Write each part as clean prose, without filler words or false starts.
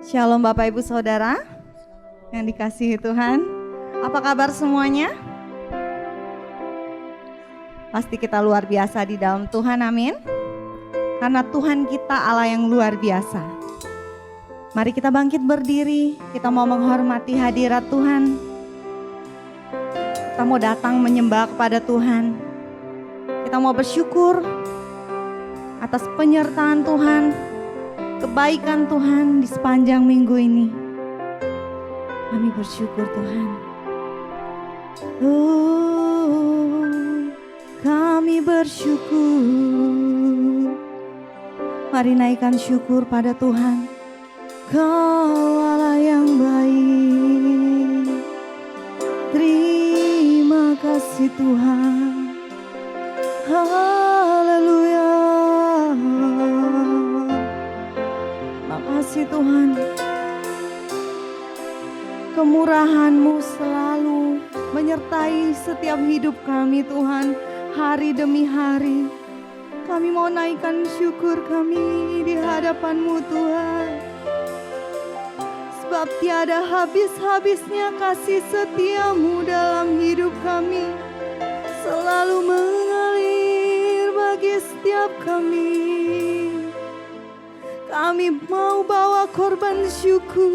Shalom Bapak Ibu Saudara yang dikasihi Tuhan. Apa kabar semuanya? Pasti kita luar biasa di dalam Tuhan, amin. Karena Tuhan kita Allah yang luar biasa. Mari kita bangkit berdiri, kita mau menghormati hadirat Tuhan. Kita mau datang menyembah kepada Tuhan. Kita mau bersyukur atas penyertaan Tuhan, kebaikan Tuhan di sepanjang minggu ini. Kami bersyukur Tuhan. Kami bersyukur. Mari naikkan syukur pada Tuhan. Kau Allah yang baik. Terima kasih Tuhan. Haleluya. Makasih Tuhan. Kemurahan-Mu selalu menyertai setiap hidup kami Tuhan, hari demi hari. Kami mau naikkan syukur kami di hadapan-Mu Tuhan. Sebab tiada habis-habisnya kasih setia-Mu dalam hidup kami. Selalu mengalir bagi setiap kami. Kami mau bawa korban syukur.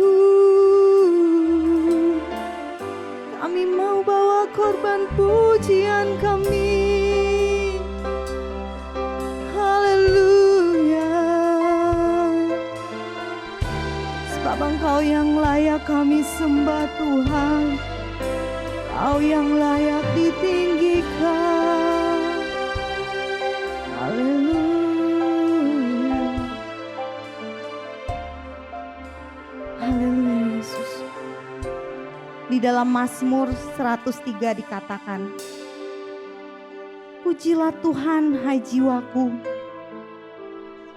Kami mau bawa korban pujian kami. Haleluya. Sebab Engkau yang layak kami sembah Tuhan. Kau yang layak ditinggikan. Haleluya. Haleluya Yesus. Di dalam Mazmur 103 dikatakan, pujilah Tuhan hai jiwaku.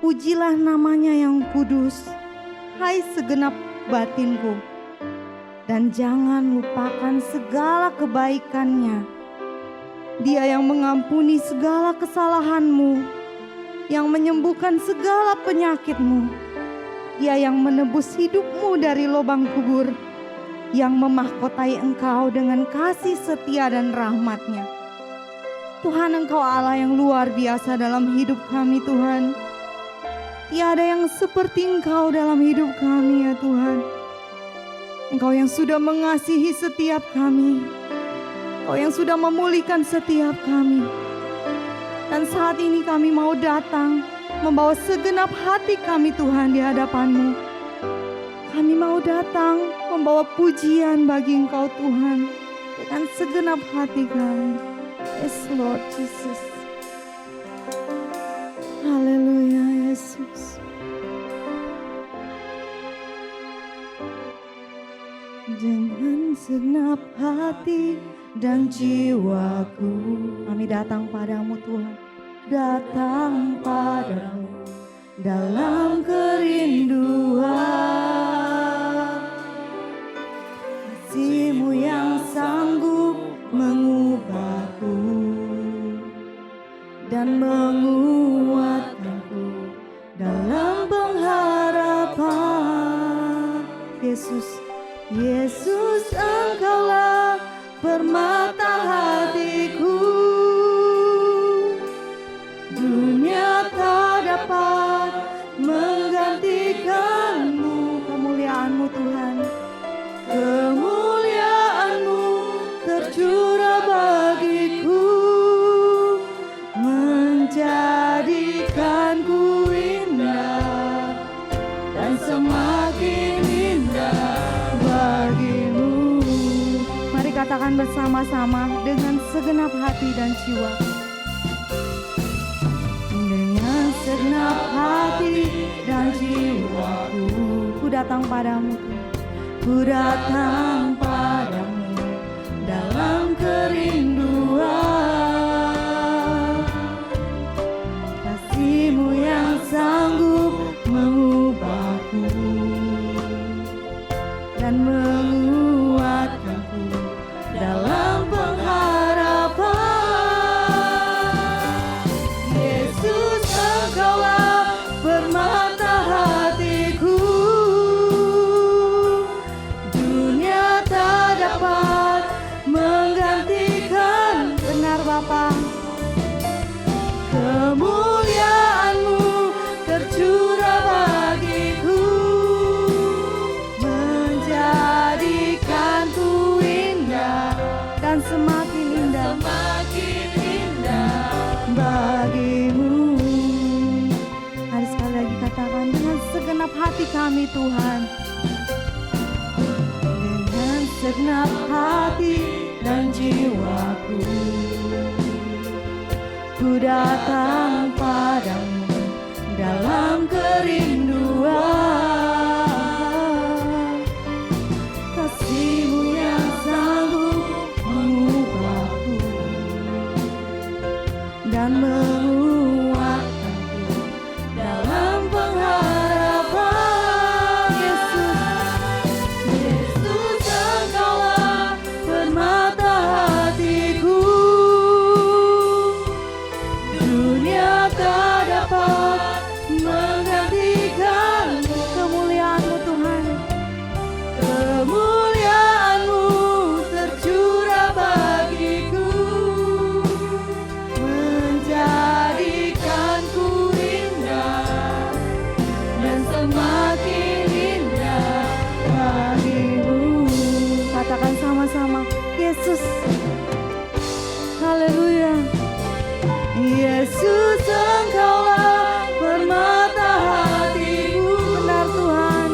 Pujilah namanya yang kudus, hai segenap batinku. Dan jangan lupakan segala kebaikannya. Dia yang mengampuni segala kesalahanmu, yang menyembuhkan segala penyakitmu. Dia yang menebus hidupmu dari lubang kubur, yang memahkotai engkau dengan kasih setia dan rahmat-Nya. Tuhan, Engkau Allah yang luar biasa dalam hidup kami Tuhan. Tiada yang seperti Engkau dalam hidup kami ya Tuhan. Engkau yang sudah mengasihi setiap kami. Engkau yang sudah memulihkan setiap kami. Dan saat ini kami mau datang membawa segenap hati kami Tuhan di hadapan-Mu. Kami mau datang membawa pujian bagi Engkau Tuhan dengan segenap hati kami. Yes Lord Jesus. Haleluya Yesus. Dengan segenap hati dan jiwaku, kami datang padamu Tuhan. Datang padamu dalam kerinduan. Kasih-Mu yang sanggup mengubahku dan menguatkanku dalam pengharapan. Yesus, Yesus, Engkaulah permata hatiku. Dunia tak dapat menggantikan-Mu. Kemuliaan-Mu Tuhan, kemuliaan-Mu tercurah bagiku, menjadikanku indah dan semakin indah bagi-Mu. Mari katakan bersama-sama dengan segenap hati dan jiwa. Dengan segenap hati dan jiwaku, ku datang padamu, ku datang padamu dalam kerinduan. Kasih-Mu yang sanggup mengubahku dan menguatkanku dalam pengharapan. Yesus, Engkaulah permata hatiku. semakin indah bagimu. Mari sekali lagi katakan dengan segenap hati kami Tuhan. Dengan segenap hati dan jiwaku, ku datang padamu dalam kerinduan. Kasih-Mu yang sanggup mengubahku dan menguatkanku dalam pengharapan. Yesus, Engkaulah permata hatiku. Dunia tak dapat menggantikan-Mu. Kemuliaan-Mu Tuhan, kemuliaan-Mu tercurah bagiku, menjadikanku indah dan semakin indah bagimu. Katakan sama-sama, Yesus. Haleluya. Yesus, Engkaulah permata hatiku. Benar Tuhan,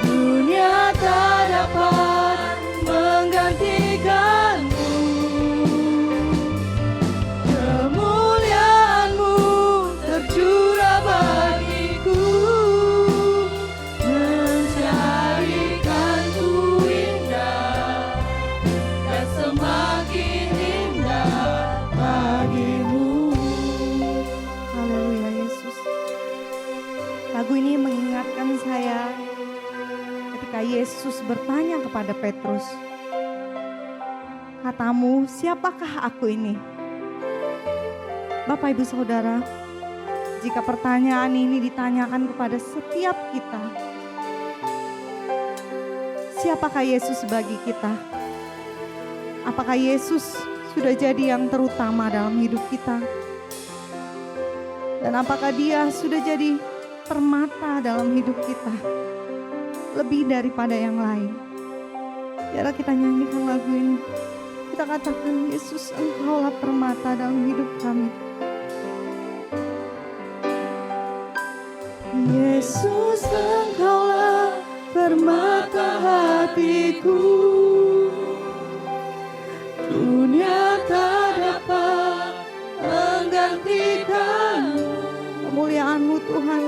dunia tak dapat menggantikan-Mu. Kemuliaan-Mu tercurah bagiku, menjadikanku indah dan semakin indah bagimu. Haleluya Yesus. Lagu ini mengingatkan saya ketika Yesus bertanya kepada Petrus, katamu siapakah aku ini? Bapak Ibu Saudara, jika pertanyaan ini ditanyakan kepada setiap kita, siapakah Yesus bagi kita? Apakah Yesus sudah jadi yang terutama dalam hidup kita? Dan apakah Dia sudah jadi permata dalam hidup kita? Lebih daripada yang lain. Biarlah kita nyanyikan lagu ini. Kita katakan, Yesus, Engkaulah permata dalam hidup kami. Yesus, Engkaulah permata hatiku. Dunia tak dapat menggantikan-Mu. Kemuliaan-Mu Tuhan,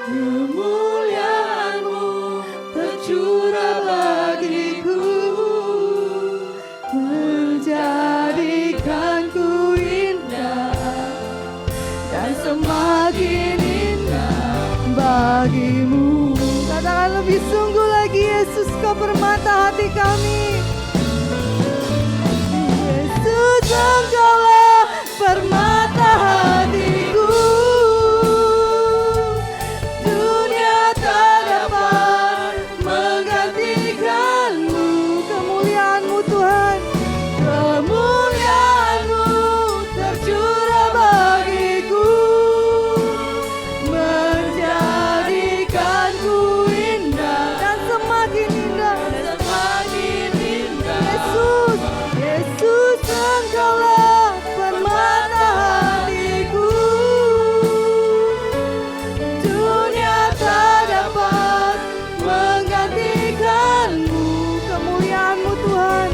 kemuliaan-Mu tercurah bagiku, menjadikanku indah dan semakin indah bagimu. Katakan lebih sungguh lagi, Yesus, Kau permata hati kami. Yesus, Engkaulah permata hatiku. Dunia tak dapat menggantikan-Mu. Kemuliaan-Mu Tuhan, kemuliaan-Mu tercurah bagiku, menjadikanku indah dan semakin indah. Yesus, Yesus, Engkaulah permata hatiku. Dunia tak dapat menggantikan-Mu. Kemuliaan-Mu Tuhan,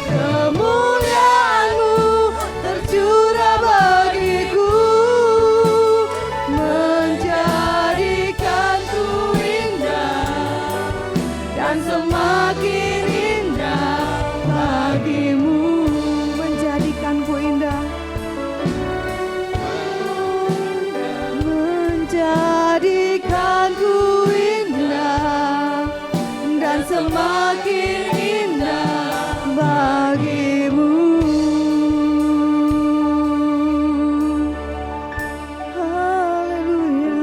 kemuliaan-Mu tercurah bagiku, menjadikanku indah dan semakin indah bagimu. Menjadikanku indah, menjadikanku indah dan semakin indah bagimu. Haleluya.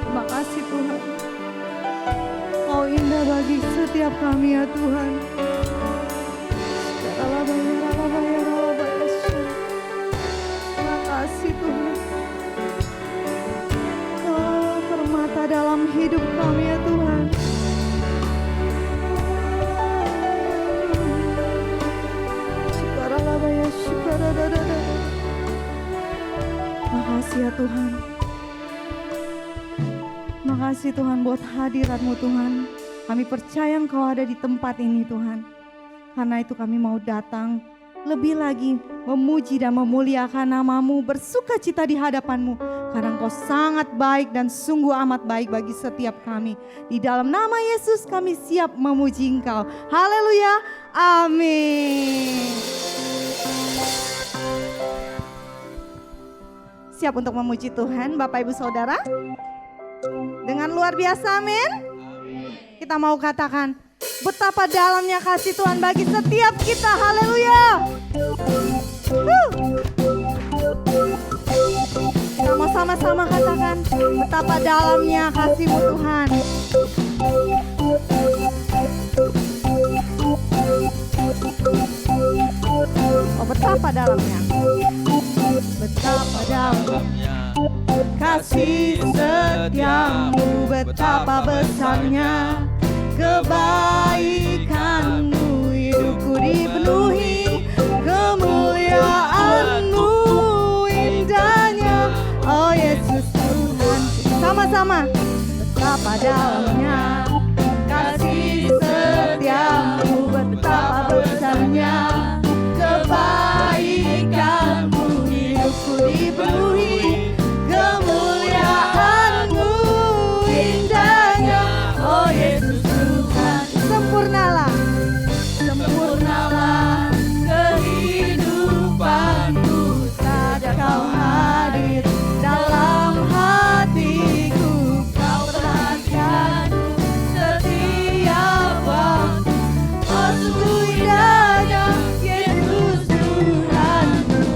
Terima kasih Tuhan, Kau indah bagi setiap kami ya Tuhan. Terima kasih Tuhan, Kau permata dalam hidup kami ya Tuhan. Tuhan. Makasih Tuhan buat hadirat-Mu Tuhan. Kami percaya Engkau ada di tempat ini Tuhan. Karena itu kami mau datang lebih lagi memuji dan memuliakan nama-Mu, bersuka cita di hadapan-Mu. Karena Engkau sangat baik dan sungguh amat baik bagi setiap kami. Di dalam nama Yesus kami siap memuji Engkau. Haleluya, amin. Siap untuk memuji Tuhan Bapak Ibu Saudara? Dengan luar biasa, amin. Kita mau katakan betapa dalamnya kasih Tuhan bagi setiap kita. Haleluya. Kita mau sama-sama katakan betapa dalamnya kasih-Mu Tuhan. Oh, betapa dalamnya. Betapa dalamnya kasih setiamu, betapa besarnya kebaikan-Mu, hidupku dipenuhi kemuliaan-Mu, indahnya, oh Yesus Tuhan. Sama-sama, betapa dalamnya kasih setiamu, betapa besarnya kebaikan-Mu, hidupku dipenuhi kemuliaan-Mu, indahnya, oh Yesus Tuhan. Sempurnalah, sempurnalah kehidupanku sejak Kau hadir dalam hatiku. Kau perhatikanku setiap waktu, oh sungguh indahnya Yesus Tuhan.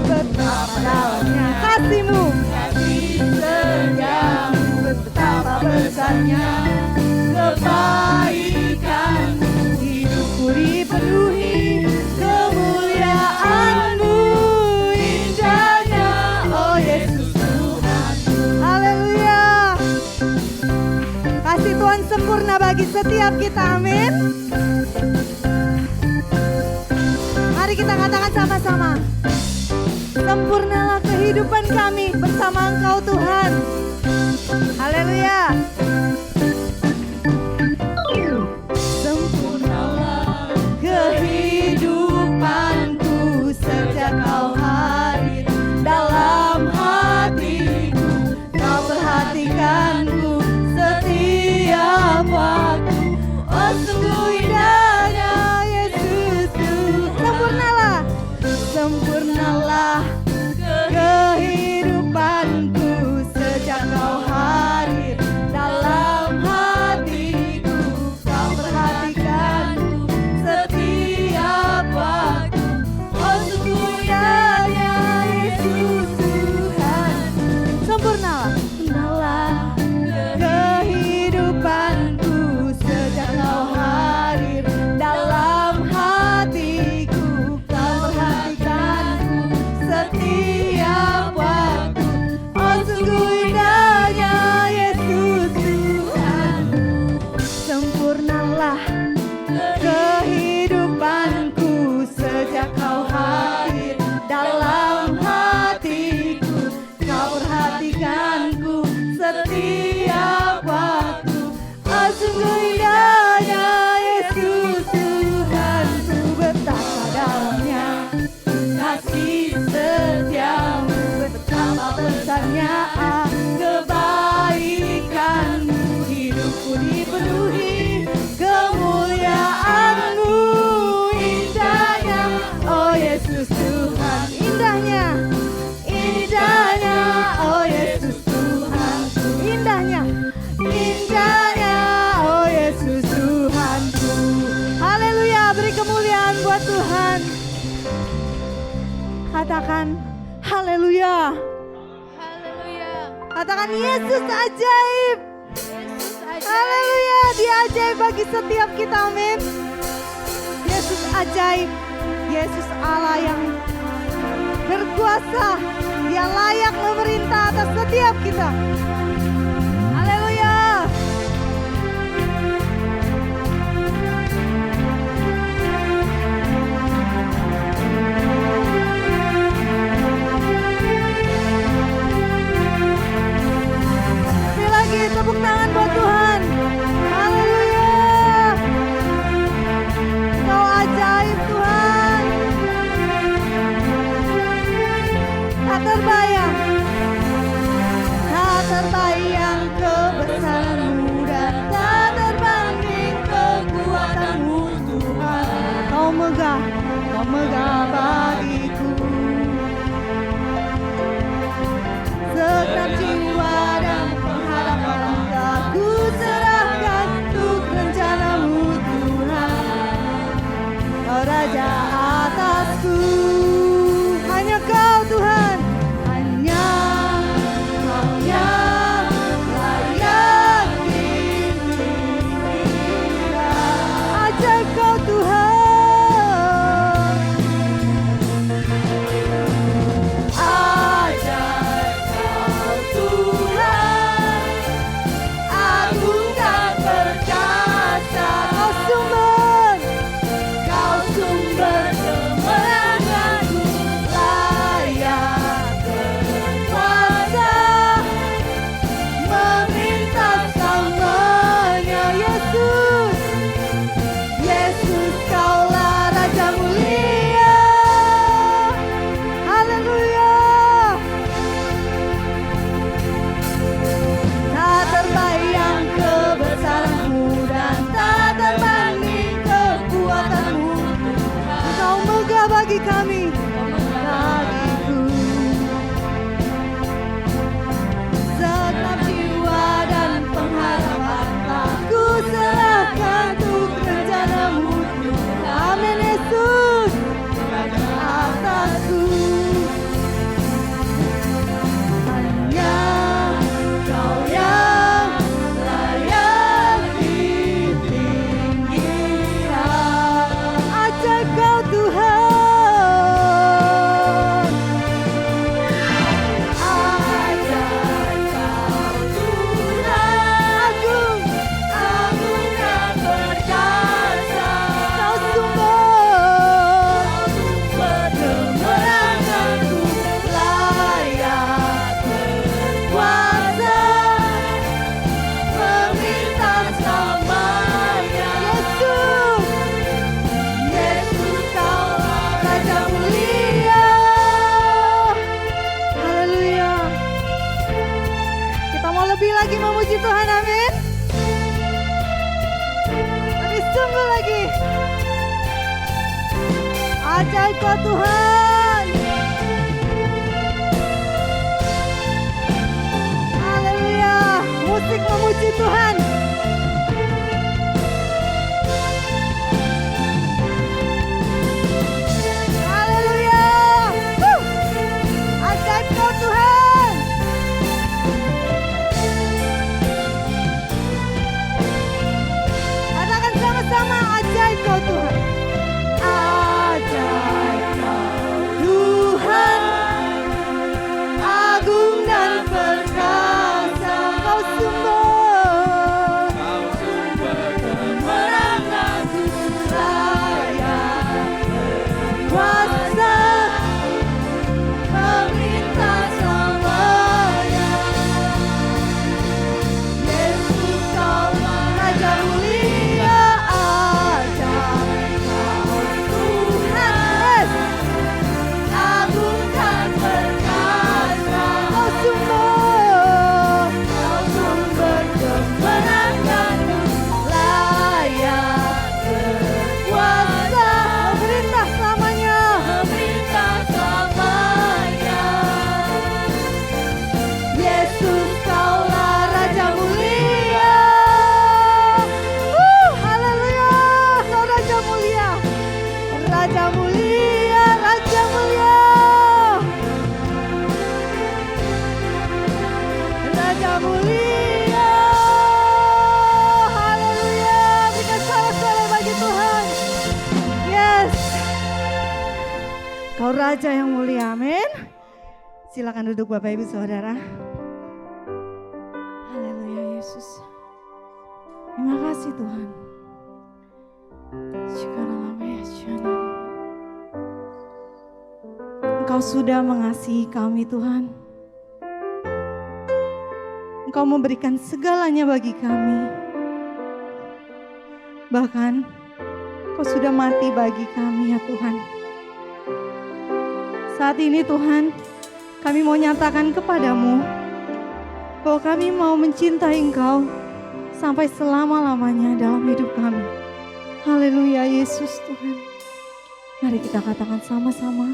Betapa dalamnya kasih-Mu, kasih setiamu, betapa besarnya kebaikan, hidupku dipenuhi kemuliaan-Mu, indahnya, oh Yesus Tuhan. Haleluya. Kasih Tuhan sempurna bagi setiap kita, amin. Mari kita katakan sama-sama, sempurnalah kehidupan kami bersama Engkau Tuhan. Haleluya. Sempurnalah kehidupanku sejak Kau hadir dalam hatiku. Kau perhatikanku setiap waktu, oh sungguh indahnya Yesus Tuhan. Sempurnalah, sempurnalah kehidupanku sejak Kau hadir dalam hatiku. Kau perhatikanku setiap waktu, oh sungguh indahnya Yesus Tuhan. Sempurnalah, sempurnalah kehidupanku sejak Kau hadir dalam hatiku. Kau perhatikanku setiap waktu, oh sungguh indahnya Yesus Tuhan. Sempurnalah kehidupanku sejak Kau hadir dalam hatiku. Kau perhatikanku setiap waktu, oh sungguh indahnya Yesus Tuhan. Betapa dalamnya kasih setiamu, betapa besarnya kebaikan-Mu, hidupku dipenuhi kemuliaan-Mu, indahnya, oh Yesus Tuhan. Indahnya, indahnya, oh Yesus Tuhan. Indahnya, indahnya, oh Yesus Tuhanku. Haleluya, beri kemuliaan buat Tuhan. Katakan haleluya. Haleluya. Katakan Yesus ajaib. Yesus ajaib. Haleluya, Dia ajaib bagi setiap kita, amin. Yesus ajaib. Yesus Allah yang berkuasa. Dia layak memerintah atas setiap kita. Haleluya. Ajaib Kau Tuhan. Haleluya. Musik memuji Tuhan. Haleluya. Ajaib Kau Tuhan. Katakan sama-sama, ajaib Kau Tuhan. Ajaib Kau Tuhan, agung dan perkasa. Kau sumber kemenanganku, layak berkuasa, memerintah selamanya. Yesus Kaulah Raja mulia, ajaib Kau Tuhan, agung dan perkasa. Kau sumber kemenanganku, layak berkuasa, memerintah selamanya. Yesus Kaulah Raja mulia. Haleluya, Kau Raja mulia. Raja mulia, Raja mulia. Raja mulia. Haleluya, berikan sorak-sorai bagi Tuhan. Yes. Kau Raja yang mulia, amin. Silakan duduk Bapak Ibu Saudara. Haleluya Yesus. Terima kasih Tuhan. Engkau sudah mengasihi kami Tuhan. Engkau memberikan segalanya bagi kami. Bahkan Engkau sudah mati bagi kami ya Tuhan. Saat ini Tuhan, kami mau nyatakan kepadamu bahwa kami mau mencintai Engkau sampai selama-lamanya dalam hidup kami. Haleluya Yesus Tuhan. Mari kita katakan sama-sama,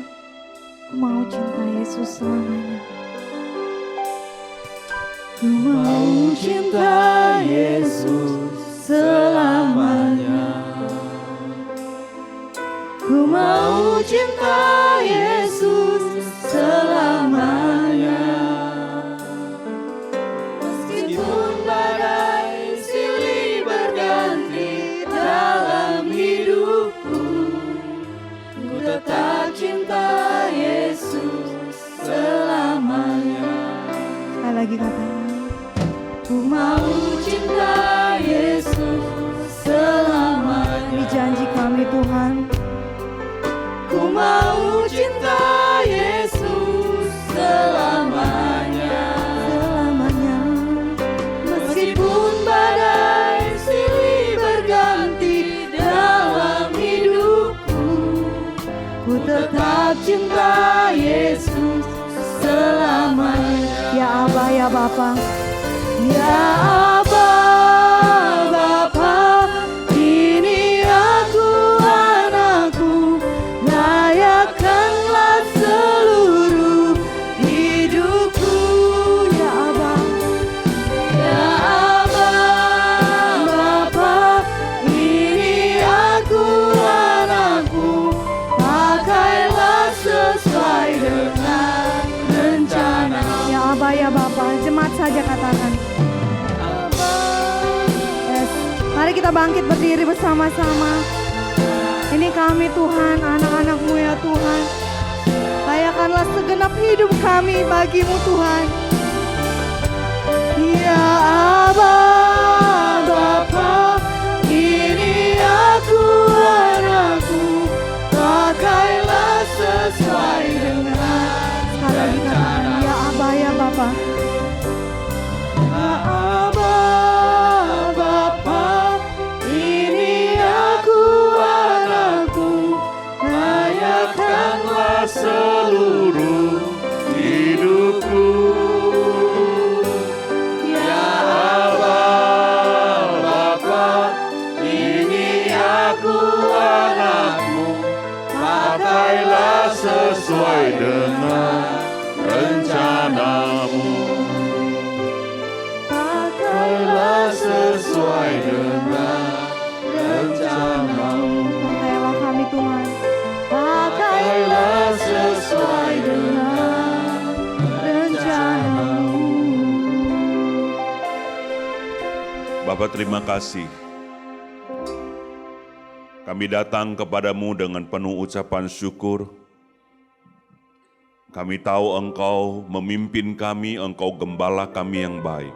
aku mau cinta Yesus selamanya. Ku mau cinta Yesus selamanya. Ku mau cinta Yesus selamanya. Meskipun badai silih berganti dalam hidupku, ku tetap cinta Yesus selamanya. Sekali lagi katakan, ku mau cinta Yesus selamanya. Ini janji kami Tuhan. Ku mau cinta Yesus selamanya. Selamanya. Meskipun badai silih berganti dalam hidupku, ku tetap cinta Yesus selamanya. Ya Aba, ya Bapa, ya Aba, Bapa, ini aku anakku, layakkanlah seluruh hidupku. Ya Aba, ya Aba, Bapa, ini aku anakku, pakailah sesuai dengan rencana. Ya Aba, ya Bapa, jemaat saja katakan. Yes. Mari kita bangkit berdiri bersama-sama. Ini kami Tuhan, anak-anak-Mu ya Tuhan. Layakkanlah segenap hidup kami bagi-Mu Tuhan. Ya Aba, Bapa, ini aku anakku, pakailah sesuai dengan rencana. Ya Aba, ya Bapa. Ya Aba, Bapa, ini aku anakku, layakkanlah seluruh hidupku. Ya Aba, sesuai dengan rencanamu. Pakailah sesuai dengan rencanamu. Pakailah kami Tuhan. Pakailah sesuai dengan rencanamu. Bapa, terima kasih. Kami datang kepadamu dengan penuh ucapan syukur. Kami tahu Engkau memimpin kami, Engkau gembala kami yang baik.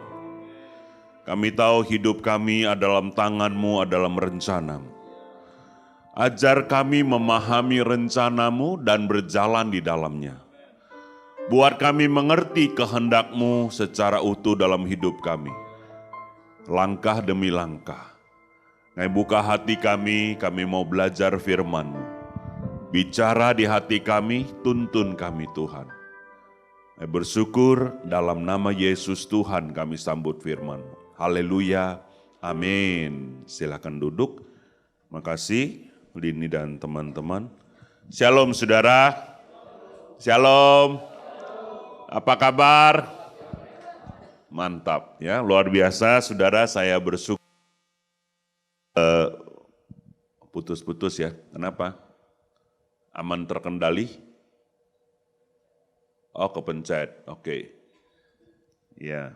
Kami tahu hidup kami adalah dalam tangan-Mu, adalah rencana-Mu. Ajar kami memahami rencana-Mu dan berjalan di dalamnya. Buat kami mengerti kehendak-Mu secara utuh dalam hidup kami. Langkah demi langkah. Buka hati kami mau belajar firman-Mu. Bicara di hati kami, tuntun kami Tuhan. Bersyukur dalam nama Yesus Tuhan kami sambut firman-Mu. Haleluya, amin. Silakan duduk. Makasih Lini dan teman-teman. Shalom saudara. Shalom. Apa kabar? Mantap ya, luar biasa saudara, saya bersyukur. Putus-putus ya, kenapa? Aman terkendali? Oh kepencet, oke. Ya,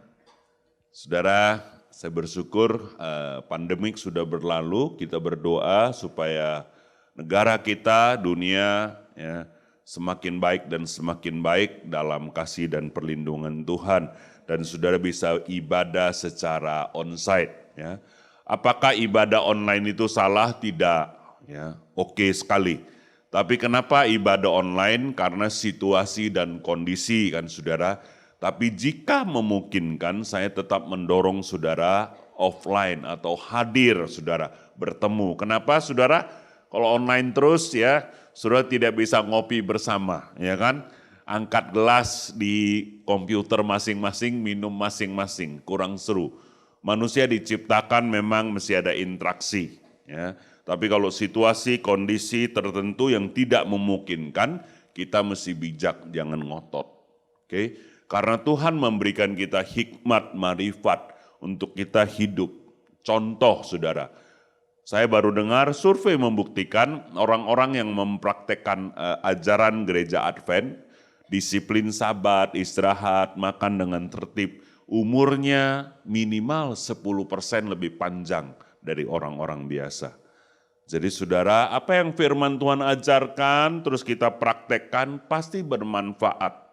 saudara, saya bersyukur pandemik sudah berlalu, kita berdoa supaya negara kita, dunia ya, semakin baik dan semakin baik dalam kasih dan perlindungan Tuhan. Dan saudara bisa ibadah secara onsite ya. Apakah ibadah online itu salah? Tidak, ya, oke sekali. Tapi kenapa ibadah online? Karena situasi dan kondisi kan saudara. Tapi jika memungkinkan, saya tetap mendorong saudara offline atau hadir saudara, bertemu. Kenapa saudara? Kalau online terus ya, saudara tidak bisa ngopi bersama, ya kan? Angkat gelas di komputer masing-masing, minum masing-masing, kurang seru. Manusia diciptakan memang mesti ada interaksi, ya. Tapi kalau situasi, kondisi tertentu yang tidak memungkinkan, kita mesti bijak, jangan ngotot. Oke? Karena Tuhan memberikan kita hikmat, marifat untuk kita hidup. Contoh, saudara, saya baru dengar survei membuktikan orang-orang yang mempraktekkan ajaran gereja Advent, disiplin Sabat, istirahat, makan dengan tertib, umurnya minimal 10% lebih panjang dari orang-orang biasa. Jadi saudara, apa yang firman Tuhan ajarkan, terus kita praktekkan, pasti bermanfaat.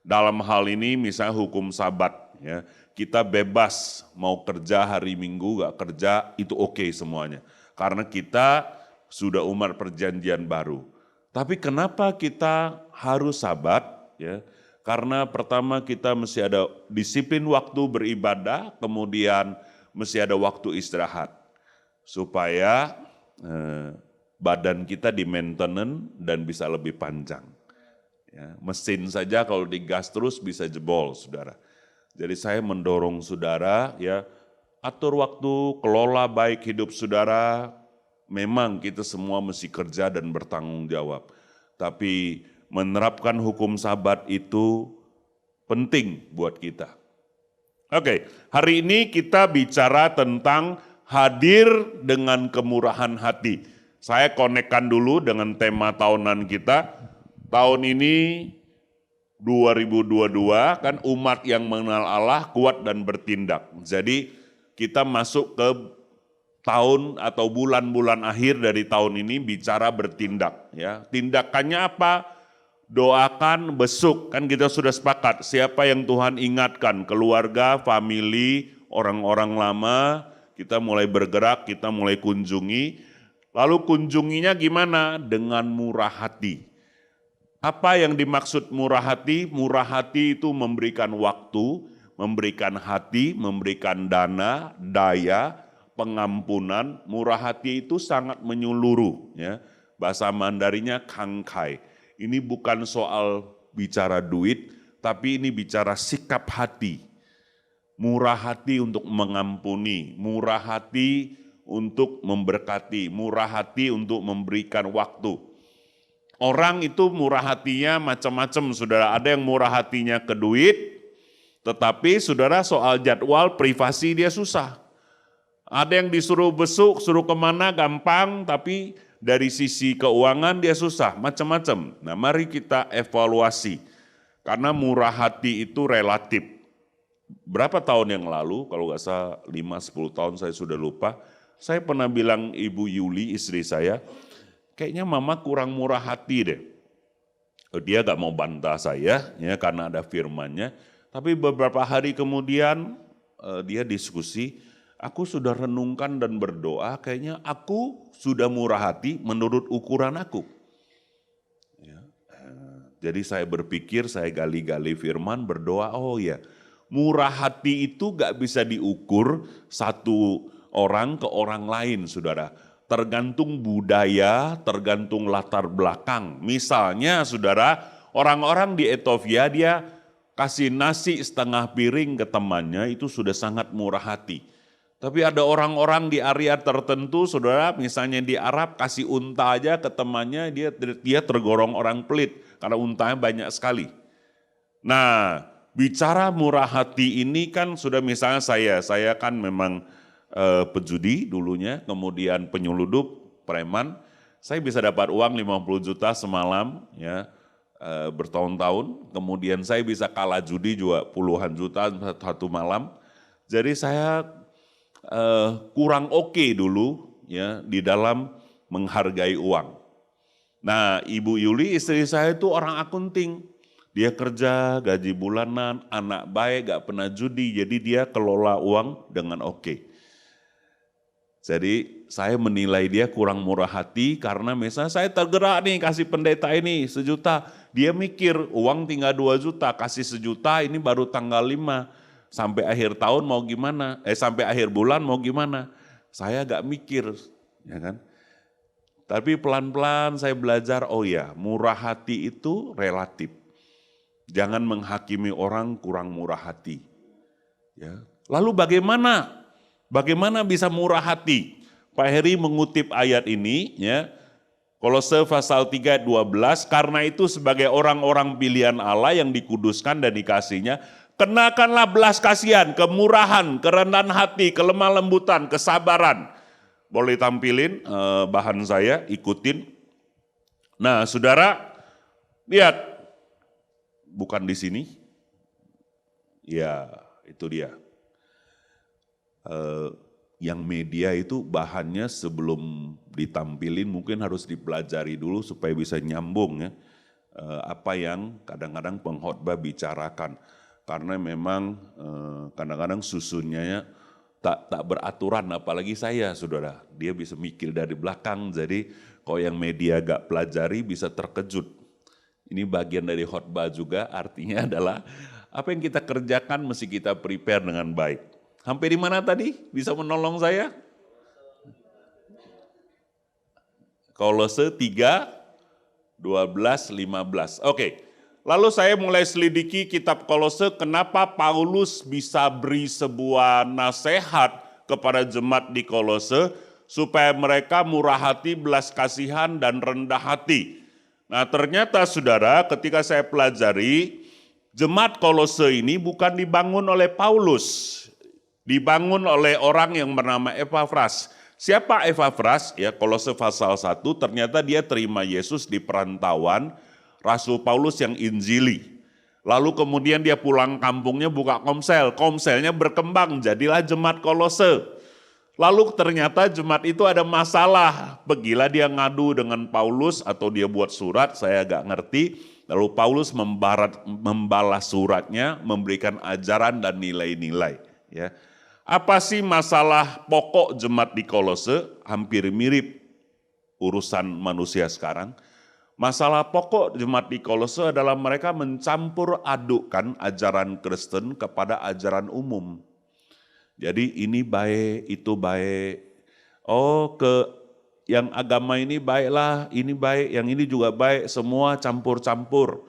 Dalam hal ini misalnya hukum Sabat, ya, kita bebas mau kerja hari Minggu, gak kerja, itu oke semuanya. Karena kita sudah umat perjanjian baru. Tapi kenapa kita harus Sabat? Ya, karena pertama kita mesti ada disiplin waktu beribadah, kemudian mesti ada waktu istirahat. Supaya badan kita di maintenance dan bisa lebih panjang. Ya, mesin saja kalau digas terus bisa jebol, saudara. Jadi saya mendorong saudara, ya, atur waktu, kelola baik hidup saudara. Memang kita semua mesti kerja dan bertanggung jawab. Tapi menerapkan hukum Sabat itu penting buat kita. Oke, hari ini kita bicara tentang hadir dengan kemurahan hati. Saya konekkan dulu dengan tema tahunan kita. Tahun ini 2022 kan umat yang mengenal Allah kuat dan bertindak. Jadi kita masuk ke tahun atau bulan-bulan akhir dari tahun ini bicara bertindak. Ya, tindakannya apa? Doakan, besuk, kan kita sudah sepakat. Siapa yang Tuhan ingatkan, keluarga, family, orang-orang lama, kita mulai bergerak, kita mulai kunjungi. Lalu kunjunginya gimana? Dengan murah hati. Apa yang dimaksud murah hati? Murah hati itu memberikan waktu, memberikan hati, memberikan dana, daya, pengampunan. Murah hati itu sangat menyeluruh. Ya. Bahasa Mandarinnya kangkai. Ini bukan soal bicara duit, tapi ini bicara sikap hati. Murah hati untuk mengampuni, murah hati untuk memberkati, murah hati untuk memberikan waktu. Orang itu murah hatinya macam-macam, saudara. Ada yang murah hatinya ke duit, tetapi saudara soal jadwal privasi dia susah. Ada yang disuruh besuk, suruh kemana gampang, tapi dari sisi keuangan dia susah, macam-macam. Nah mari kita evaluasi, karena murah hati itu relatif. Berapa tahun yang lalu, kalau nggak salah 5-10 tahun saya sudah lupa, saya pernah bilang Ibu Yuli, istri saya, kayaknya mama kurang murah hati deh. Dia gak mau bantah saya ya karena ada firmannya. Tapi beberapa hari kemudian dia diskusi, aku sudah renungkan dan berdoa, kayaknya aku sudah murah hati menurut ukuran aku. Ya. Jadi saya berpikir, saya gali-gali firman, berdoa, oh ya murah hati itu gak bisa diukur satu orang ke orang lain, saudara. Tergantung budaya, tergantung latar belakang. Misalnya saudara, orang-orang di Ethiopia dia kasih nasi setengah piring ke temannya itu sudah sangat murah hati. Tapi ada orang-orang di area tertentu, saudara, misalnya di Arab kasih unta aja ke temannya, dia tergolong orang pelit karena untanya banyak sekali. Nah, bicara murah hati ini kan sudah misalnya saya kan memang pejudi dulunya, kemudian penyuludup, preman, saya bisa dapat uang 50 juta semalam ya bertahun-tahun, kemudian saya bisa kalah judi juga puluhan juta satu malam. Jadi saya kurang oke dulu ya di dalam menghargai uang. Nah, Ibu Yuli istri saya itu orang akunting. Dia kerja, gaji bulanan, anak baik, gak pernah judi, jadi dia kelola uang dengan oke. Jadi saya menilai dia kurang murah hati karena misalnya saya tergerak nih kasih pendeta ini 1 juta. Dia mikir uang tinggal 2 juta, kasih 1 juta ini baru tanggal 5. Sampai akhir tahun mau gimana, sampai akhir bulan mau gimana. Saya gak mikir, ya kan. Tapi pelan-pelan saya belajar, oh ya murah hati itu relatif. Jangan menghakimi orang kurang murah hati. Ya. Lalu bagaimana bisa murah hati? Pak Heri mengutip ayat ini, ya. Kolose pasal 3 ayat 12, karena itu sebagai orang-orang pilihan Allah yang dikuduskan dan dikasihnya, kenakanlah belas kasihan, kemurahan, kerendahan hati, kelemah lembutan, kesabaran. Boleh tampilin bahan saya, ikutin. Nah saudara, lihat, bukan di sini, ya itu dia. Yang media itu bahannya sebelum ditampilin mungkin harus dipelajari dulu supaya bisa nyambung ya. Apa yang kadang-kadang pengkhotbah bicarakan. Karena memang kadang-kadang susunnya tak beraturan, apalagi saya saudara. Dia bisa mikir dari belakang, jadi kalau yang media gak pelajari bisa terkejut. Ini bagian dari khotbah juga, artinya adalah apa yang kita kerjakan mesti kita prepare dengan baik. Sampai di mana tadi? Bisa menolong saya? Kolose 3, 12, 15. Oke, lalu saya mulai selidiki kitab Kolose, kenapa Paulus bisa beri sebuah nasihat kepada jemaat di Kolose, supaya mereka murah hati, belas kasihan, dan rendah hati. Nah ternyata saudara ketika saya pelajari, jemaat Kolose ini bukan dibangun oleh Paulus, dibangun oleh orang yang bernama Epafras. Siapa Epafras? Ya, Kolose pasal 1 ternyata dia terima Yesus di perantauan Rasul Paulus yang Injili. Lalu kemudian dia pulang kampungnya buka komsel, komselnya berkembang jadilah jemaat Kolose. Lalu ternyata jemaat itu ada masalah, pergilah dia ngadu dengan Paulus atau dia buat surat, saya agak ngerti. Lalu Paulus membalas suratnya, memberikan ajaran dan nilai-nilai. Ya. Apa sih masalah pokok jemaat di Kolose? Hampir mirip urusan manusia sekarang. Masalah pokok jemaat di Kolose adalah mereka mencampur adukkan ajaran Kristen kepada ajaran umum. Jadi ini baik, itu baik. Oh, yang agama ini baiklah, ini baik, yang ini juga baik, semua campur-campur.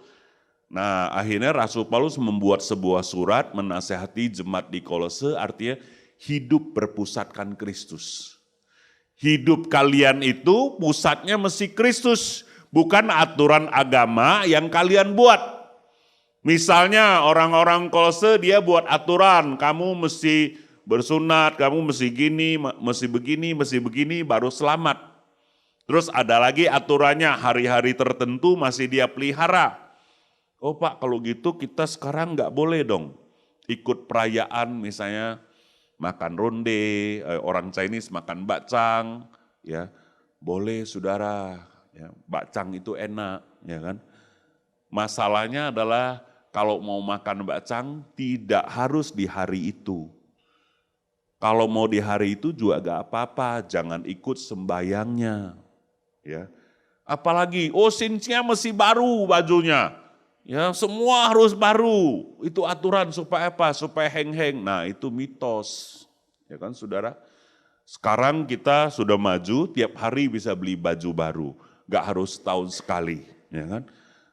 Nah, akhirnya Rasul Paulus membuat sebuah surat menasehati jemaat di Kolose, artinya hidup berpusatkan Kristus. Hidup kalian itu pusatnya mesti Kristus. bukan aturan agama yang kalian buat. Misalnya orang-orang Kolose dia buat aturan, kamu mesti bersunat, kamu mesti gini, mesti begini baru selamat. Terus ada lagi aturannya hari-hari tertentu masih dia pelihara. Oh Pak, kalau gitu kita sekarang nggak boleh dong ikut perayaan misalnya makan ronde, orang Chinese makan bakcang, ya boleh saudara, ya, bakcang itu enak, ya kan. Masalahnya adalah kalau mau makan bakcang tidak harus di hari itu. Kalau mau di hari itu juga gak apa-apa, jangan ikut sembayangnya. Ya, apalagi sinsnya mesti baru bajunya, ya semua harus baru. Itu aturan supaya apa? Supaya heng-heng. Nah itu mitos, ya kan saudara. Sekarang kita sudah maju, tiap hari bisa beli baju baru, gak harus tahun sekali, ya kan.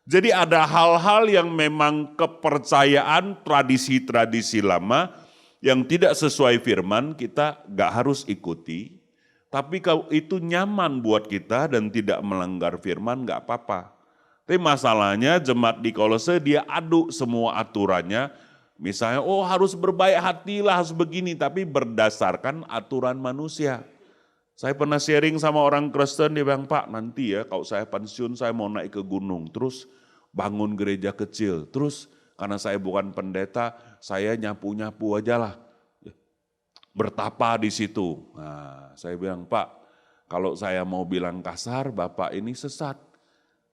Jadi ada hal-hal yang memang kepercayaan tradisi-tradisi lama yang tidak sesuai firman kita gak harus ikuti. Tapi kalau itu nyaman buat kita dan tidak melanggar firman gak apa-apa. Tapi masalahnya jemaat di Kolose dia aduk semua aturannya. Misalnya harus berbaik hati lah, harus begini. Tapi berdasarkan aturan manusia. Saya pernah sharing sama orang Kristen, dia bilang, Pak nanti ya kalau saya pensiun saya mau naik ke gunung. Terus bangun gereja kecil. Terus karena saya bukan pendeta, saya nyapu-nyapu aja lah. Bertapa di situ. Nah, saya bilang, Pak, kalau saya mau bilang kasar, Bapak ini sesat.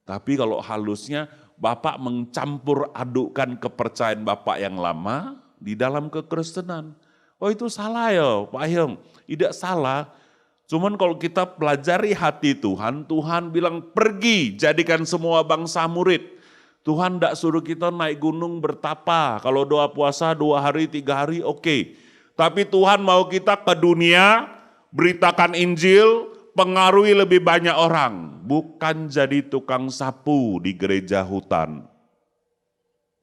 Tapi kalau halusnya, Bapak mencampur adukkan kepercayaan Bapak yang lama di dalam kekristenan. Oh itu salah ya Pak Hyung. Tidak salah. Cuman kalau kita pelajari hati Tuhan, Tuhan bilang pergi jadikan semua bangsa murid. Tuhan tidak suruh kita naik gunung bertapa. Kalau doa puasa 2 hari, 3 hari oke. Tapi Tuhan mau kita ke dunia, beritakan Injil, pengaruhi lebih banyak orang. Bukan jadi tukang sapu di gereja hutan.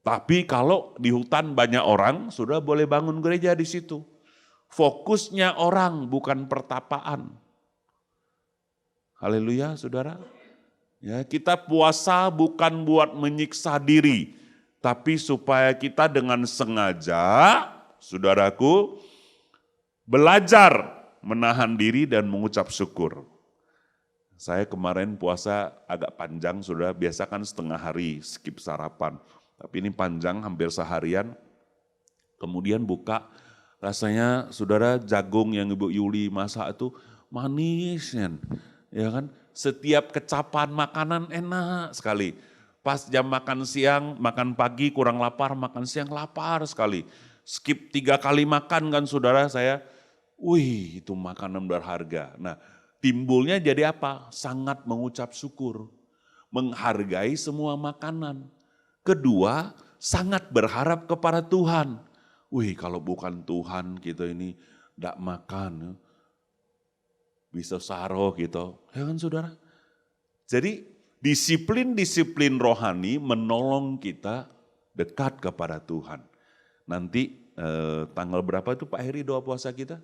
Tapi kalau di hutan banyak orang, sudah boleh bangun gereja di situ. Fokusnya orang, bukan pertapaan. Haleluya saudara. Ya, kita puasa bukan buat menyiksa diri. Tapi supaya kita dengan sengaja, saudaraku, belajar menahan diri dan mengucap syukur. Saya kemarin puasa agak panjang, saudara, biasa kan setengah hari, skip sarapan. Tapi ini panjang, hampir seharian. Kemudian buka, rasanya saudara jagung yang Ibu Yuli masak itu manis, ya kan? Setiap kecapan makanan enak sekali. Pas jam makan siang, makan pagi kurang lapar, makan siang lapar sekali. Skip 3 kali makan kan saudara saya, itu makanan berharga. Nah timbulnya jadi apa? Sangat mengucap syukur, menghargai semua makanan. Kedua, sangat berharap kepada Tuhan. Kalau bukan Tuhan kita ini tidak makan, bisa saro gitu. Ya kan saudara? Jadi disiplin-disiplin rohani menolong kita dekat kepada Tuhan. Nanti tanggal berapa itu Pak Heri doa puasa kita?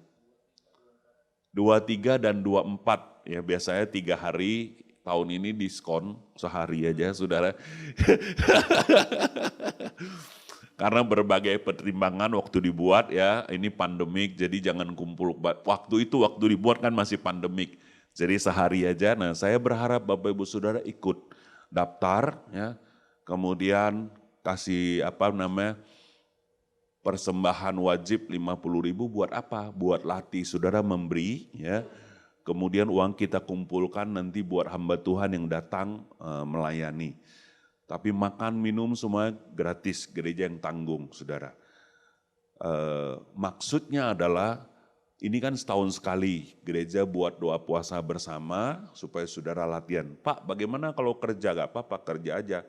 23 dan 24 ya, biasanya 3 hari, tahun ini diskon sehari aja saudara. Karena berbagai pertimbangan waktu dibuat ya, ini pandemik jadi jangan kumpul. Waktu dibuat kan masih pandemik, jadi sehari aja. Nah saya berharap Bapak Ibu Saudara ikut daftar ya, kemudian kasih persembahan wajib 50.000 buat apa? Buat latih saudara memberi ya. Kemudian uang kita kumpulkan nanti buat hamba Tuhan yang datang melayani. Tapi makan minum semua gratis, gereja yang tanggung saudara. Maksudnya adalah ini kan setahun sekali gereja buat doa puasa bersama supaya saudara latihan. Pak bagaimana kalau kerja? Gak apa-apa kerja aja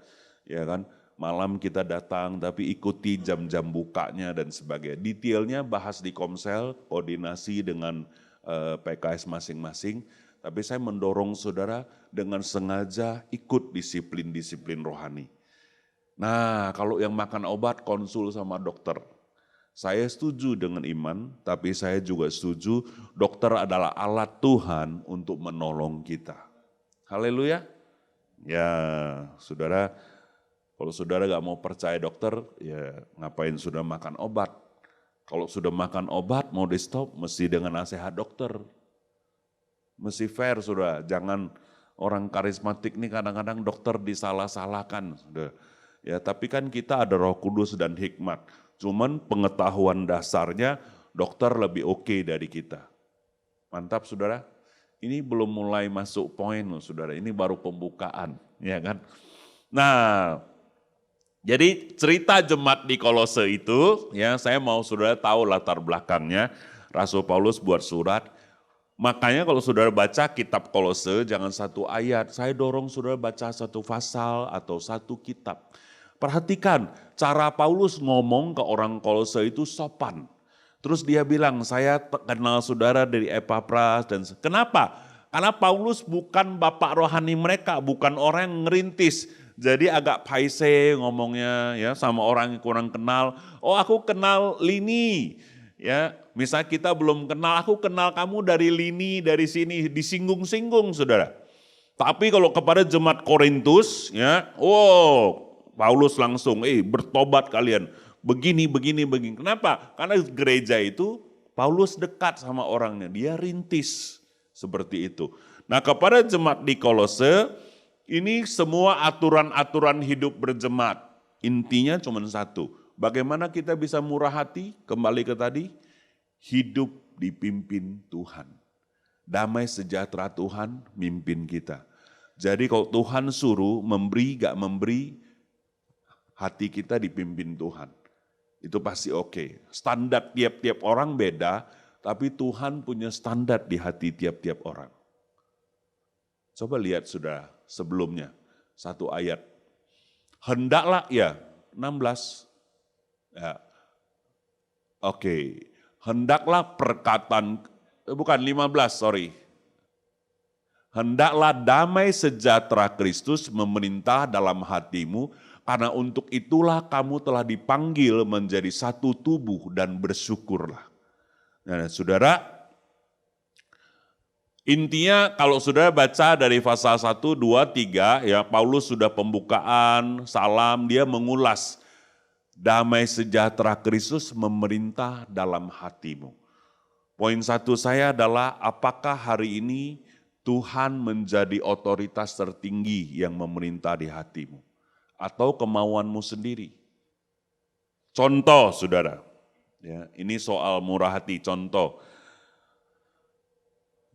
ya kan. Malam kita datang tapi ikuti jam-jam bukanya dan sebagainya. Detailnya bahas di Komsel, koordinasi dengan PKS masing-masing. Tapi saya mendorong saudara dengan sengaja ikut disiplin-disiplin rohani. Nah kalau yang makan obat konsul sama dokter. Saya setuju dengan iman, tapi saya juga setuju dokter adalah alat Tuhan untuk menolong kita. Haleluya. Ya, saudara, kalau saudara gak mau percaya dokter, ya ngapain sudah makan obat. Kalau sudah makan obat mau di stop, mesti dengan nasihat dokter. Mesti fair saudara, jangan orang karismatik nih kadang-kadang dokter disalah-salahkan. Saudara. Ya, tapi kan kita ada Roh Kudus dan hikmat. Cuman pengetahuan dasarnya dokter lebih oke dari kita. Mantap saudara. Ini belum mulai masuk poin loh saudara, ini baru pembukaan, ya kan. Nah, jadi cerita jemaat di Kolose itu, ya saya mau saudara tahu latar belakangnya. Rasul Paulus buat surat, makanya kalau saudara baca kitab Kolose jangan satu ayat, saya dorong saudara baca satu pasal atau satu kitab. Perhatikan cara Paulus ngomong ke orang Kolose itu sopan. Terus dia bilang, saya kenal saudara dari Epapras. Dan kenapa? Karena Paulus bukan bapak rohani mereka, bukan orang yang ngerintis. Jadi agak paise ngomongnya ya sama orang yang kurang kenal. Oh aku kenal Lini. Ya, misal kita belum kenal, aku kenal kamu dari Lini, dari sini, disinggung-singgung saudara. Tapi kalau kepada jemaat Korintus, ya, Paulus langsung, bertobat kalian. Begini. Kenapa? Karena gereja itu Paulus dekat sama orangnya, dia rintis seperti itu. Nah kepada jemaat di Kolose, ini semua aturan-aturan hidup berjemaat. Intinya cuma satu, bagaimana kita bisa murah hati, kembali ke tadi, hidup dipimpin Tuhan. Damai sejahtera Tuhan mimpin kita. Jadi kalau Tuhan suruh memberi gak memberi, hati kita dipimpin Tuhan. Itu pasti oke. Standar tiap-tiap orang beda, tapi Tuhan punya standar di hati tiap-tiap orang. Coba lihat sudah sebelumnya, satu ayat. Hendaklah, 16. Ya. Oke. Hendaklah perkataan, bukan 15, sorry. Hendaklah damai sejahtera Kristus memerintah dalam hatimu, karena untuk itulah kamu telah dipanggil menjadi satu tubuh dan bersyukurlah. Nah, saudara, intinya kalau saudara baca dari pasal 1, 2, 3, ya Paulus sudah pembukaan, salam, dia mengulas damai sejahtera Kristus memerintah dalam hatimu. Poin satu saya adalah apakah hari ini Tuhan menjadi otoritas tertinggi yang memerintah di hatimu? Atau kemauanmu sendiri. Contoh saudara, ya, ini soal murah hati, contoh.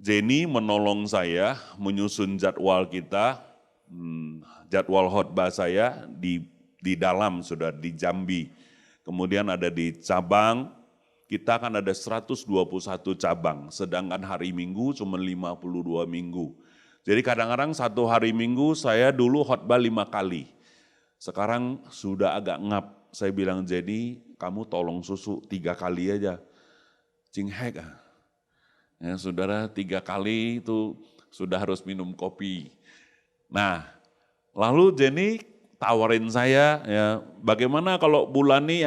Jenny menolong saya menyusun jadwal kita, jadwal khotbah saya di dalam sudah di Jambi. Kemudian ada di cabang, kita kan ada 121 cabang, sedangkan hari Minggu cuma 52 minggu. Jadi kadang-kadang satu hari Minggu saya dulu khotbah 5 kali. Sekarang sudah agak ngap, saya bilang jadi kamu tolong susu 3 kali aja. Cinghek ya saudara 3 kali itu sudah harus minum kopi. Nah lalu Jenny tawarin saya ya bagaimana kalau bulan ini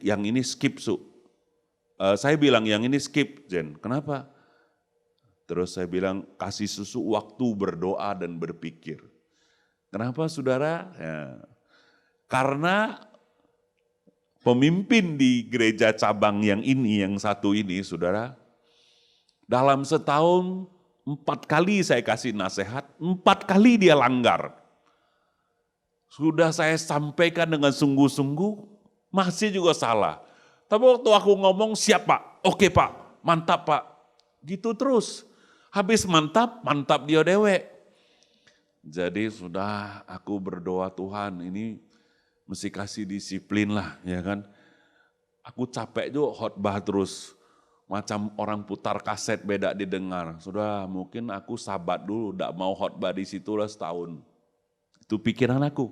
yang ini skip su. Saya bilang yang ini skip Jen, kenapa? Terus saya bilang kasih susu waktu berdoa dan berpikir. Kenapa saudara? Ya, karena pemimpin di gereja cabang yang satu ini saudara, dalam setahun 4 kali saya kasih nasihat, 4 kali dia langgar. Sudah saya sampaikan dengan sungguh-sungguh, masih juga salah. Tapi waktu aku ngomong siap Pak, oke Pak, mantap Pak. Gitu terus, habis mantap dia dewek. Jadi sudah aku berdoa Tuhan ini mesti kasih disiplin lah ya kan. Aku capek juga khotbah terus. Macam orang putar kaset beda didengar. Sudah mungkin aku sabat dulu, tidak mau khotbah di situ lah setahun. Itu pikiran aku.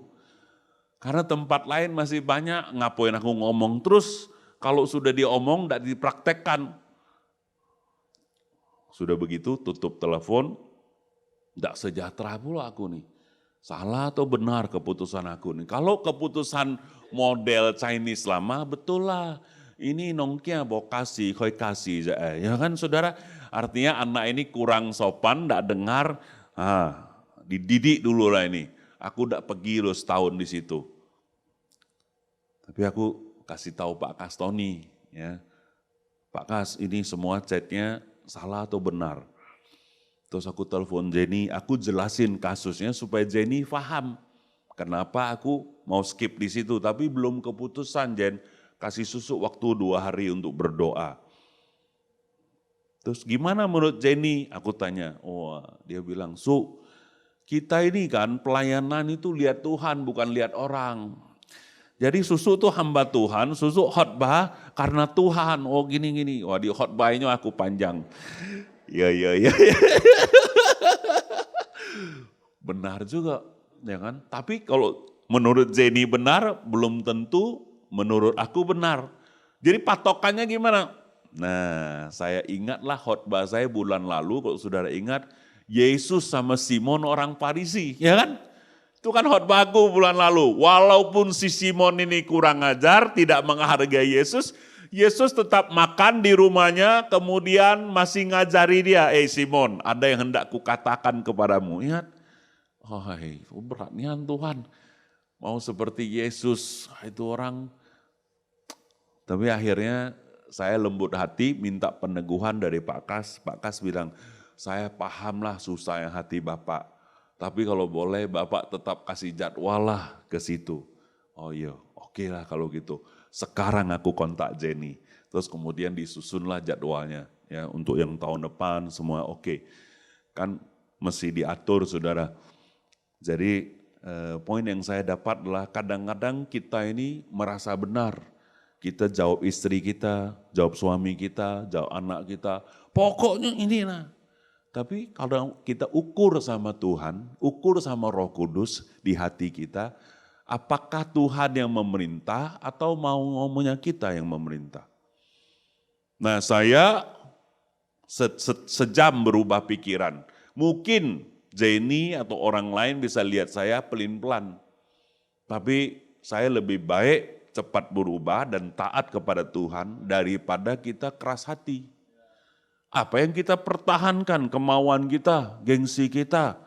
Karena tempat lain masih banyak ngapain aku ngomong terus. Kalau sudah diomong tidak dipraktekkan. Sudah begitu tutup telepon. Tidak sejahtera pula aku nih. Salah atau benar keputusan aku nih. Kalau keputusan model Chinese lama, betul lah. Ini nongkia mau kasih, koi kasih. Ya kan saudara, artinya anak ini kurang sopan, tidak dengar. dididik dulu lah ini. Aku udah pergi loh setahun di situ. Tapi aku kasih tahu Pak Kas Tony, ya. Pak Kas, ini semua chatnya salah atau benar? Terus aku telepon Jenny, aku jelasin kasusnya supaya Jenny paham. Kenapa aku mau skip di situ, tapi belum keputusan Jen. Kasih susu waktu 2 hari untuk berdoa. Terus gimana menurut Jenny? Aku tanya, dia bilang, kita ini kan pelayanan itu lihat Tuhan bukan lihat orang. Jadi susu tuh hamba Tuhan, susu khotbah karena Tuhan. Oh gini-gini, wah di khotbahnya aku panjang. Ya. Benar juga, ya kan? Tapi kalau menurut Jenny benar, belum tentu menurut aku benar. Jadi patokannya gimana? Nah, saya ingatlah khotbah saya bulan lalu, kalau saudara ingat, Yesus sama Simon orang Farisi, ya kan? Itu kan khotbahku bulan lalu. Walaupun si Simon ini kurang ajar, tidak menghargai Yesus, Yesus tetap makan di rumahnya, kemudian masih ngajari dia, Simon, ada yang hendak kukatakan kepadamu. Ingat, beratnya Tuhan, mau seperti Yesus, itu orang. Tapi akhirnya saya lembut hati minta peneguhan dari Pak Kas. Pak Kas bilang, saya pahamlah susahnya hati Bapak. Tapi kalau boleh Bapak tetap kasih jadwal lah ke situ. Oh iya, oke lah kalau gitu. Sekarang aku kontak Jenny. Terus kemudian disusunlah jadwalnya. Ya, untuk yang tahun depan semua oke. Kan mesti diatur saudara. Jadi poin yang saya dapat adalah kadang-kadang kita ini merasa benar. Kita jawab istri kita, jawab suami kita, jawab anak kita. Pokoknya ini nah. Tapi kalau kita ukur sama Tuhan, ukur sama Roh Kudus di hati kita, apakah Tuhan yang memerintah atau mau ngomongnya kita yang memerintah? Nah saya sejam berubah pikiran. Mungkin Jenny atau orang lain bisa lihat saya pelin-pelan. Tapi saya lebih baik cepat berubah dan taat kepada Tuhan daripada kita keras hati. Apa yang kita pertahankan, kemauan kita, gengsi kita.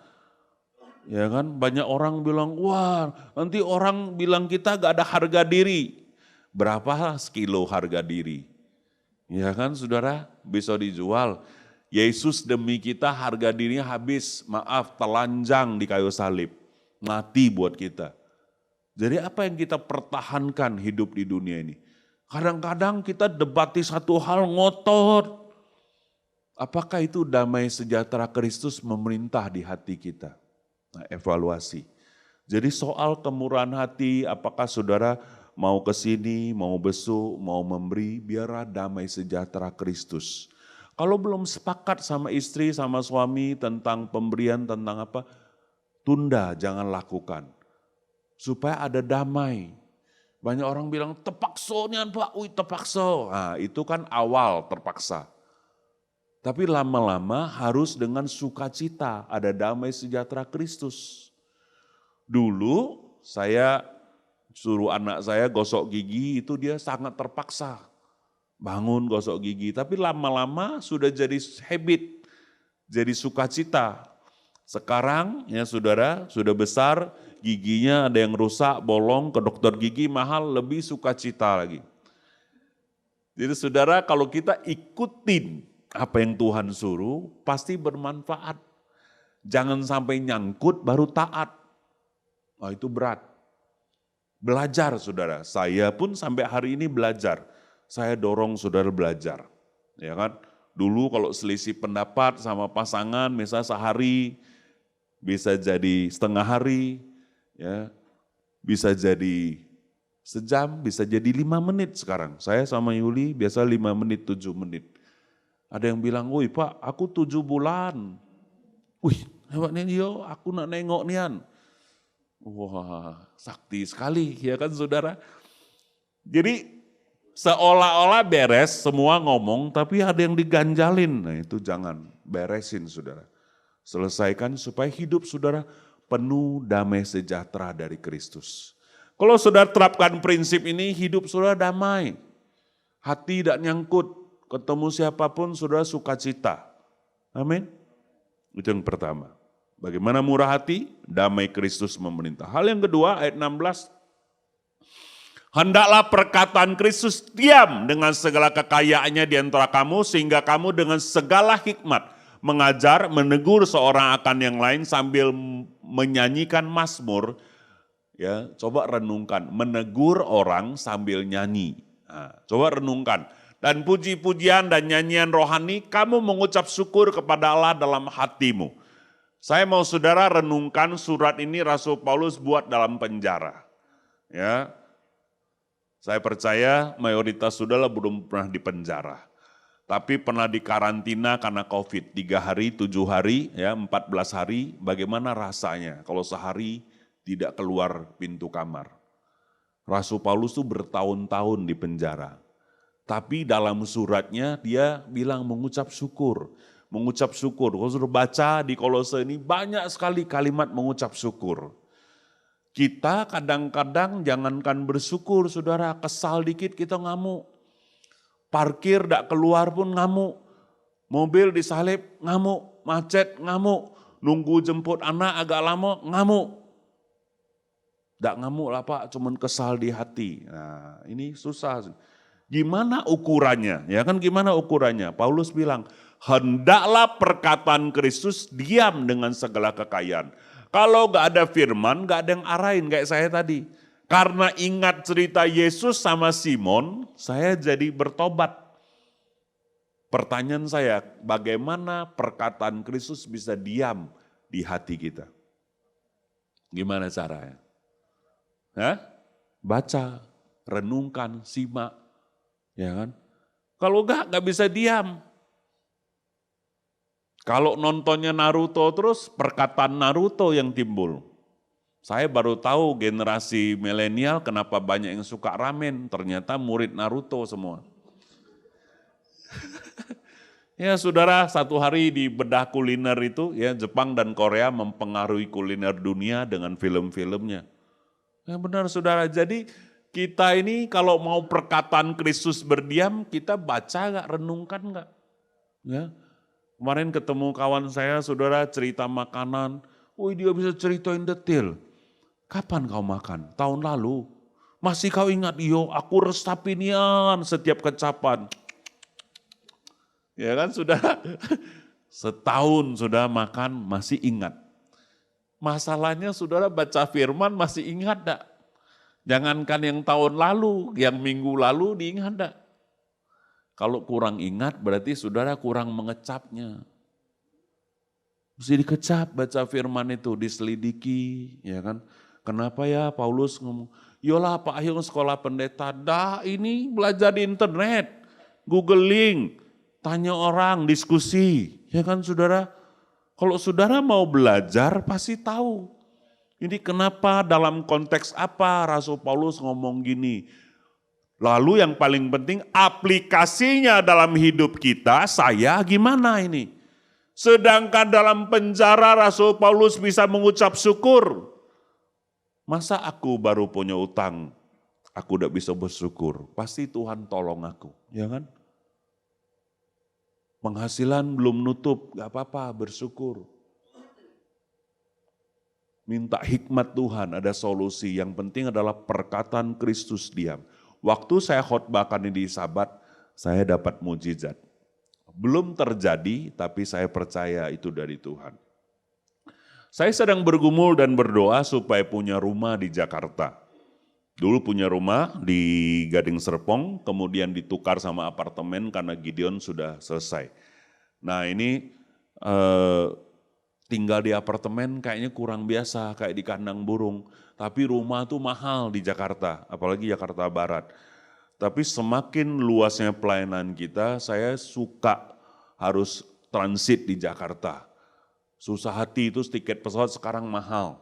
Ya kan, banyak orang bilang, wah nanti orang bilang kita gak ada harga diri. Berapa sekilo harga diri? Ya kan saudara, bisa dijual. Yesus demi kita harga dirinya habis, telanjang di kayu salib. Mati buat kita. Jadi apa yang kita pertahankan hidup di dunia ini? Kadang-kadang kita debati satu hal ngotot. Apakah itu damai sejahtera Kristus memerintah di hati kita? Nah, evaluasi. Jadi soal kemurahan hati, apakah saudara mau ke sini, mau besuk, mau memberi, biarlah damai sejahtera Kristus. Kalau belum sepakat sama istri, sama suami tentang pemberian, tentang apa, tunda, jangan lakukan. Supaya ada damai. Banyak orang bilang, terpaksa nian Pak, terpaksa. Nah, itu kan awal terpaksa. Tapi lama-lama harus dengan sukacita, ada damai sejahtera Kristus. Dulu saya suruh anak saya gosok gigi, itu dia sangat terpaksa. Bangun gosok gigi, tapi lama-lama sudah jadi habit, jadi sukacita. Sekarang ya saudara, sudah besar, giginya ada yang rusak, bolong, ke dokter gigi mahal, lebih sukacita lagi. Jadi saudara, kalau kita ikutin apa yang Tuhan suruh, pasti bermanfaat. Jangan sampai nyangkut baru taat. Oh, itu berat. Belajar saudara, saya pun sampai hari ini belajar. Saya dorong saudara belajar. Ya kan? Dulu kalau selisih pendapat sama pasangan, misalnya sehari, bisa jadi setengah hari, ya, bisa jadi sejam, bisa jadi 5 menit sekarang. Saya sama Yuli biasa 5 menit, 7 menit. Ada yang bilang, wih Pak aku 7 bulan. Wih hebat nih yo, aku nak nengok nian. Wah sakti sekali ya kan saudara. Jadi seolah-olah beres semua ngomong tapi ada yang diganjalin. Nah itu jangan, beresin saudara. Selesaikan supaya hidup saudara penuh damai sejahtera dari Kristus. Kalau saudara terapkan prinsip ini, hidup saudara damai. Hati tidak nyangkut, ketemu siapapun saudara sukacita. Amin. Itu yang pertama. Bagaimana murah hati? Damai Kristus memerintah. Hal yang kedua ayat 16. Hendaklah perkataan Kristus diam dengan segala kekayaannya di antara kamu, sehingga kamu dengan segala hikmat mengajar, menegur seorang akan yang lain sambil menyanyikan mazmur. Ya, coba renungkan, menegur orang sambil nyanyi. Nah, coba renungkan. Dan puji-pujian dan nyanyian rohani, kamu mengucap syukur kepada Allah dalam hatimu. Saya mau saudara renungkan surat ini Rasul Paulus buat dalam penjara. Ya, saya percaya mayoritas saudara belum pernah di penjara. Tapi pernah di karantina karena COVID, 3 hari, 7 hari, ya 14 hari, bagaimana rasanya kalau sehari tidak keluar pintu kamar. Rasul Paulus itu bertahun-tahun di penjara. Tapi dalam suratnya dia bilang mengucap syukur. Mengucap syukur, kalau sudah baca di Kolose ini banyak sekali kalimat mengucap syukur. Kita kadang-kadang jangankan bersyukur, saudara, kesal dikit kita ngamuk. Parkir tidak keluar pun ngamuk. Mobil disalip ngamuk, macet ngamuk. Nunggu jemput anak agak lama ngamuk. Tidak ngamuk lah Pak, cuman kesal di hati. Nah ini susah. Gimana ukurannya? Ya kan gimana ukurannya? Paulus bilang, hendaklah perkataan Kristus diam dengan segala kekayaan. Kalau gak ada firman, gak ada yang arahin kayak saya tadi. Karena ingat cerita Yesus sama Simon, saya jadi bertobat. Pertanyaan saya, bagaimana perkataan Kristus bisa diam di hati kita? Gimana caranya? Hah? Baca, renungkan, simak. Ya kan? Kalau gak bisa diam. Kalau nontonnya Naruto terus, perkataan Naruto yang timbul. Saya baru tahu generasi milenial kenapa banyak yang suka ramen, ternyata murid Naruto semua. Ya saudara, satu hari di bedah kuliner itu, ya Jepang dan Korea mempengaruhi kuliner dunia dengan film-filmnya. Ya benar saudara, jadi kita ini kalau mau perkataan Kristus berdiam, kita baca gak, renungkan gak? Ya. Kemarin ketemu kawan saya, saudara cerita makanan, dia bisa ceritain detail. Kapan kau makan? Tahun lalu. Masih kau ingat? Yo, aku resapinian setiap kecapan. Ya kan saudara? Setahun sudah makan masih ingat. Masalahnya saudara baca firman masih ingat gak? Jangankan yang tahun lalu, yang minggu lalu diingat gak? Kalau kurang ingat berarti saudara kurang mengecapnya. Mesti dikecap baca firman itu, diselidiki, ya kan. Kenapa ya Paulus ngomong, yolah Pak Ahyung sekolah pendeta, dah ini belajar di internet, googling, tanya orang, diskusi. Ya kan saudara, kalau saudara mau belajar pasti tahu. Ini kenapa dalam konteks apa Rasul Paulus ngomong gini. Lalu yang paling penting aplikasinya dalam hidup kita, saya gimana ini? Sedangkan dalam penjara Rasul Paulus bisa mengucap syukur. Masa aku baru punya utang, aku udah bisa bersyukur. Pasti Tuhan tolong aku, ya kan? Penghasilan belum nutup, gak apa-apa bersyukur. Minta hikmat Tuhan, ada solusi. Yang penting adalah perkataan Kristus diam. Waktu saya khotbahkan ini di Sabat, saya dapat mujizat. Belum terjadi, tapi saya percaya itu dari Tuhan. Saya sedang bergumul dan berdoa supaya punya rumah di Jakarta. Dulu punya rumah di Gading Serpong, kemudian ditukar sama apartemen karena Gideon sudah selesai. Nah ini tinggal di apartemen kayaknya kurang biasa, kayak di kandang burung. Tapi rumah tuh mahal di Jakarta, apalagi Jakarta Barat. Tapi semakin luasnya pelayanan kita, saya suka harus transit di Jakarta. Susah hati itu tiket pesawat sekarang mahal.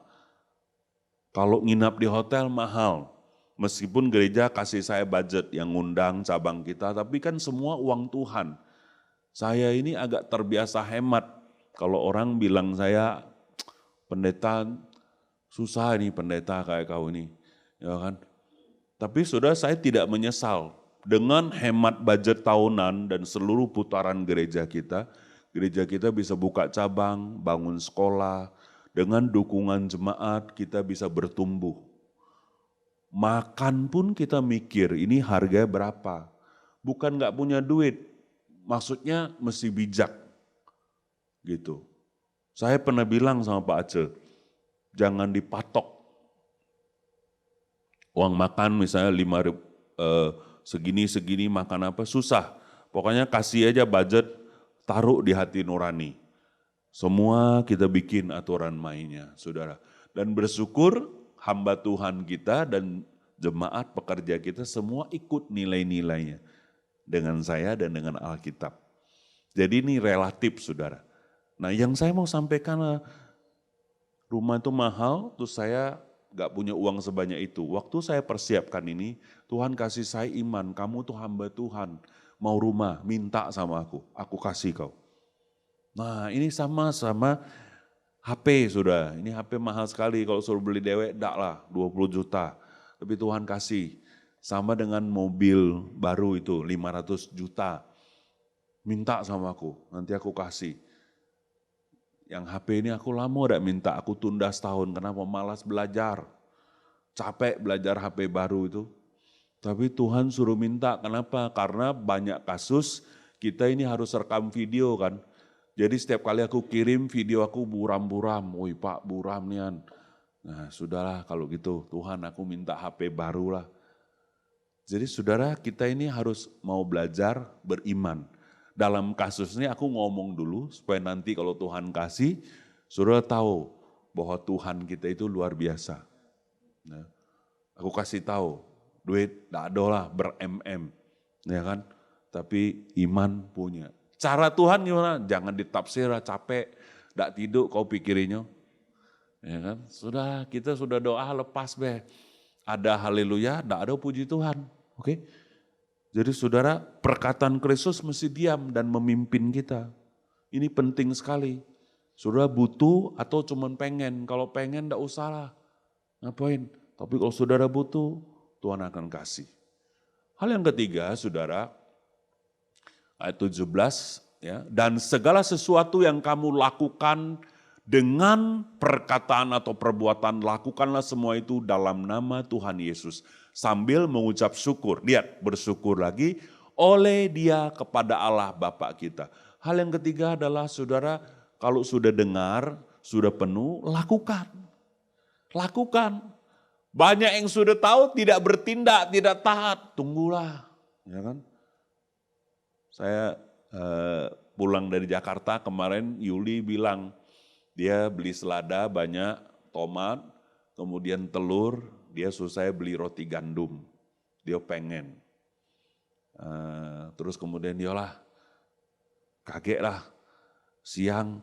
Kalau nginap di hotel mahal. Meskipun gereja kasih saya budget yang ngundang cabang kita, tapi kan semua uang Tuhan. Saya ini agak terbiasa hemat. Kalau orang bilang saya, pendeta susah nih pendeta kayak kau ini, ya kan. Tapi saudara saya tidak menyesal. Dengan hemat budget tahunan dan seluruh putaran gereja kita bisa buka cabang, bangun sekolah, Dengan dukungan jemaat kita bisa bertumbuh. Makan pun kita mikir ini harga berapa. Bukan gak punya duit, maksudnya mesti bijak gitu. Saya pernah bilang sama Pak Aceh, jangan dipatok. Uang makan misalnya 5.000, segini makan apa, susah. Pokoknya kasih aja budget, taruh di hati nurani. Semua kita bikin aturan mainnya, saudara. Dan bersyukur hamba Tuhan kita dan jemaat pekerja kita semua ikut nilai-nilainya. Dengan saya dan dengan Alkitab. Jadi ini relatif, saudara. Nah yang saya mau sampaikan, rumah itu mahal, terus saya gak punya uang sebanyak itu. Waktu saya persiapkan ini, Tuhan kasih saya iman, kamu tuh hamba Tuhan. Mau rumah, minta sama aku kasih kau. Nah ini sama HP sudah, ini HP mahal sekali kalau suruh beli dewek, dak lah 20 juta. Tapi Tuhan kasih, sama dengan mobil baru itu 500 juta. Minta sama aku, nanti aku kasih. Yang HP ini aku lama udah minta, aku tunda setahun, kenapa malas belajar. Capek belajar HP baru itu. Tapi Tuhan suruh minta, kenapa? Karena banyak kasus kita ini harus rekam video kan. Jadi setiap kali aku kirim video aku buram-buram, woi Pak buram nian. Nah sudahlah kalau gitu Tuhan aku minta HP baru lah. Jadi saudara kita ini harus mau belajar beriman. Dalam kasus ini aku ngomong dulu supaya nanti kalau Tuhan kasih, saudara tahu bahwa Tuhan kita itu luar biasa. Nah, aku kasih tahu, duit tak ada lah ber-MM, ya kan? Tapi iman punya. Cara Tuhan gimana? Jangan ditafsir, capek, tak tidur kau pikirinnya. Ya kan? Sudah, kita sudah doa lepas be. Ada haleluya, tak ada puji Tuhan. Oke? Jadi saudara, perkataan Kristus mesti diam dan memimpin kita. Ini penting sekali. Saudara butuh atau cuman pengen? Kalau pengen tak usah lah. Ngapain? Tapi kalau saudara butuh, Tuhan akan kasih. Hal yang ketiga, saudara, ayat 17, ya, dan segala sesuatu yang kamu lakukan dengan perkataan atau perbuatan, lakukanlah semua itu dalam nama Tuhan Yesus. Sambil mengucap syukur, lihat bersyukur lagi oleh Dia kepada Allah Bapa kita. Hal yang ketiga adalah saudara, kalau sudah dengar, sudah penuh, lakukan. Lakukan. Banyak yang sudah tahu tidak bertindak, tidak taat, tunggulah. Ya kan? Saya pulang dari Jakarta kemarin, Yuli bilang dia beli selada banyak, tomat, kemudian telur, dia suruh saya beli roti gandum, dia pengen. Terus kemudian yolah, kaget lah, siang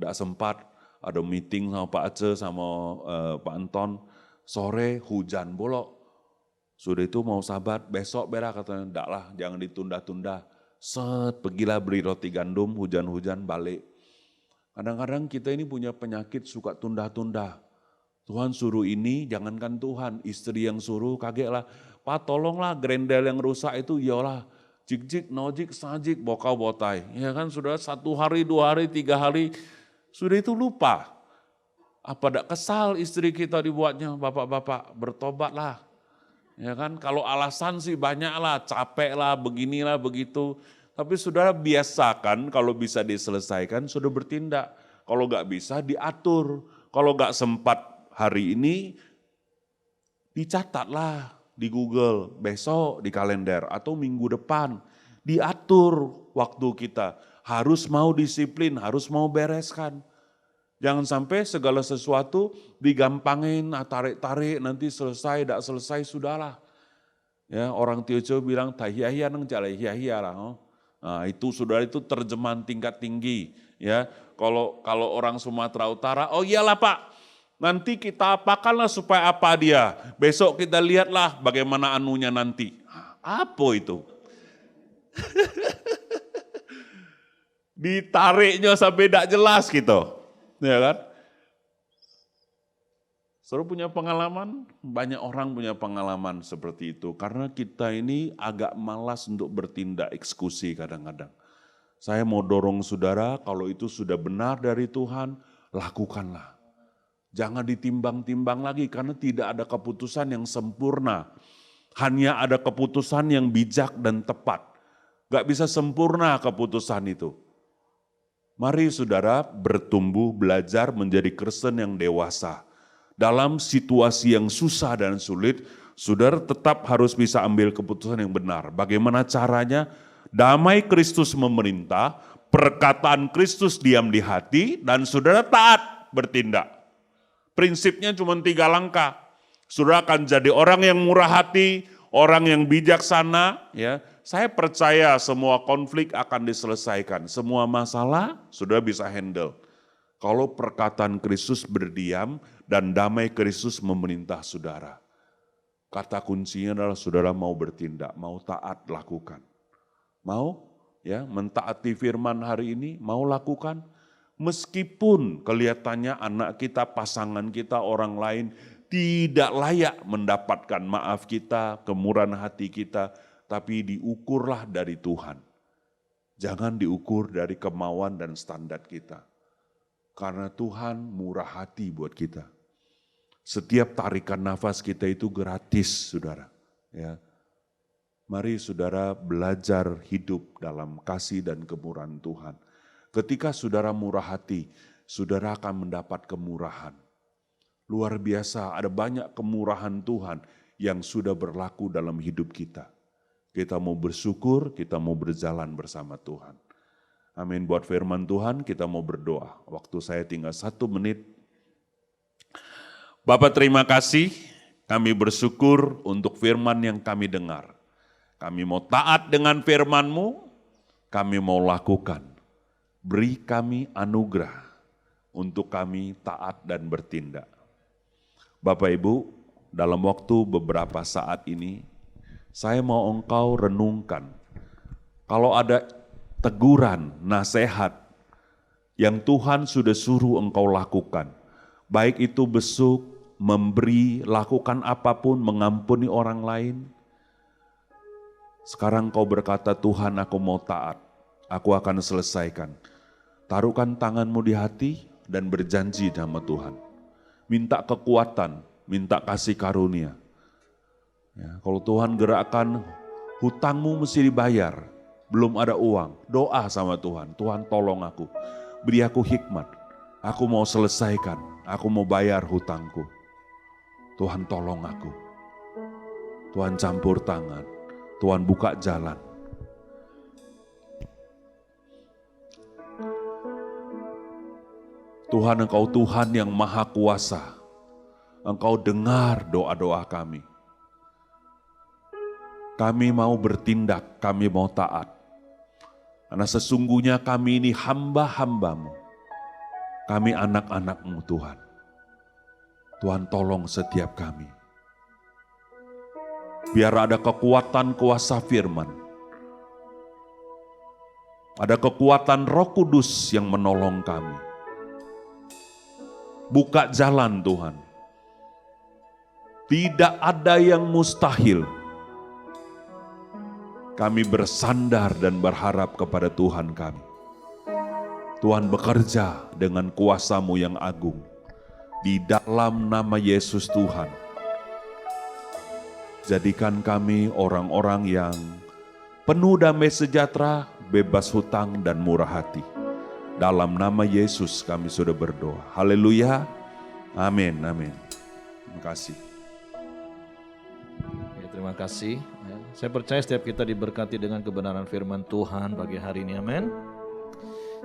gak sempat, ada meeting sama Pak Aceh sama Pak Anton, sore hujan bolok. Sudah itu mau sahabat, besok berak katanya, enggak lah jangan ditunda-tunda. Pergilah beli roti gandum, hujan-hujan balik. Kadang-kadang kita ini punya penyakit suka tunda-tunda. Tuhan suruh ini, jangankan Tuhan, istri yang suruh kaget lah. Pak tolonglah grendel yang rusak itu, iyalah jik-jik, nojik, sajik, bokau botai. Ya kan sudah 1 hari, 2 hari, 3 hari, sudah itu lupa. Apa tak kesal istri kita dibuatnya, bapak-bapak bertobatlah. Ya kan, kalau alasan sih banyak lah, capek lah, beginilah, begitu. Tapi saudara biasakan kalau bisa diselesaikan, sudah bertindak. Kalau gak bisa diatur. Kalau gak sempat hari ini, dicatatlah di Google, besok di kalender atau minggu depan. Diatur waktu kita, harus mau disiplin, harus mau bereskan. Jangan sampai segala sesuatu digampangin, tarik-tarik, nanti selesai, tidak selesai, sudahlah. Ya, orang Tioco bilang, tahiyahia nang jalai hia lah. Nah, itu saudara itu terjemahan tingkat tinggi. Ya, kalau orang Sumatera Utara, oh iyalah Pak, nanti kita apakanlah supaya apa dia. Besok kita lihatlah bagaimana anunya nanti. Apa itu? Ditariknya sampai tidak jelas gitu. Ya kan? Saudara punya pengalaman? Banyak orang punya pengalaman seperti itu. Karena kita ini agak malas untuk bertindak eksekusi kadang-kadang. Saya mau dorong saudara, kalau itu sudah benar dari Tuhan, lakukanlah. Jangan ditimbang-timbang lagi karena tidak ada keputusan yang sempurna. Hanya ada keputusan yang bijak dan tepat. Gak bisa sempurna keputusan itu. Mari saudara bertumbuh, belajar menjadi Kristen yang dewasa. Dalam situasi yang susah dan sulit, saudara tetap harus bisa ambil keputusan yang benar. Bagaimana caranya? Damai Kristus memerintah, perkataan Kristus diam di hati, dan saudara taat bertindak. Prinsipnya cuma 3 langkah. Saudara akan jadi orang yang murah hati, orang yang bijaksana. Ya, saya percaya semua konflik akan diselesaikan. Semua masalah saudara bisa handle. Kalau perkataan Kristus berdiam dan damai Kristus memerintah saudara. Kata kuncinya adalah saudara mau bertindak, mau taat lakukan. Mau ya mentaati firman hari ini, mau lakukan. Meskipun kelihatannya anak kita, pasangan kita, orang lain tidak layak mendapatkan maaf kita, kemurahan hati kita, tapi diukurlah dari Tuhan. Jangan diukur dari kemauan dan standar kita. Karena Tuhan murah hati buat kita. Setiap tarikan nafas kita itu gratis, saudara. Ya. Mari saudara belajar hidup dalam kasih dan kemurahan Tuhan. Ketika saudara murah hati, saudara akan mendapat kemurahan. Luar biasa, ada banyak kemurahan Tuhan yang sudah berlaku dalam hidup kita. Kita mau bersyukur, kita mau berjalan bersama Tuhan. Amin. Buat firman Tuhan, kita mau berdoa. Waktu saya tinggal 1 menit. Bapak terima kasih, kami bersyukur untuk firman yang kami dengar. Kami mau taat dengan firman-Mu, kami mau lakukan. Beri kami anugerah untuk kami taat dan bertindak. Bapak Ibu, dalam waktu beberapa saat ini, saya mau engkau renungkan. Kalau ada teguran, nasihat yang Tuhan sudah suruh engkau lakukan, baik itu besuk, memberi, lakukan apapun, mengampuni orang lain. Sekarang kau berkata, Tuhan aku mau taat, aku akan selesaikan. Taruhkan tanganmu di hati dan berjanji sama Tuhan. Minta kekuatan, minta kasih karunia. Ya, kalau Tuhan gerakkan, hutangmu mesti dibayar, belum ada uang, doa sama Tuhan. Tuhan tolong aku, beri aku hikmat, aku mau selesaikan, aku mau bayar hutangku. Tuhan tolong aku, Tuhan campur tangan, Tuhan buka jalan. Tuhan, Engkau Tuhan yang maha kuasa. Engkau dengar doa-doa kami. Kami mau bertindak, kami mau taat. Karena sesungguhnya kami ini hamba-hamba-Mu. Kami anak-anak-Mu Tuhan. Tuhan tolong setiap kami. Biar ada kekuatan kuasa firman. Ada kekuatan Roh Kudus yang menolong kami. Buka jalan Tuhan. Tidak ada yang mustahil. Kami bersandar dan berharap kepada Tuhan kami. Tuhan bekerja dengan kuasa-Mu yang agung. Di dalam nama Yesus Tuhan. Jadikan kami orang-orang yang penuh damai sejahtera, bebas hutang dan murah hati. Dalam nama Yesus kami sudah berdoa. Haleluya. Amin. Amin. Terima kasih. Ya, terima kasih. Ya, saya percaya setiap kita diberkati dengan kebenaran firman Tuhan pagi hari ini. Amin.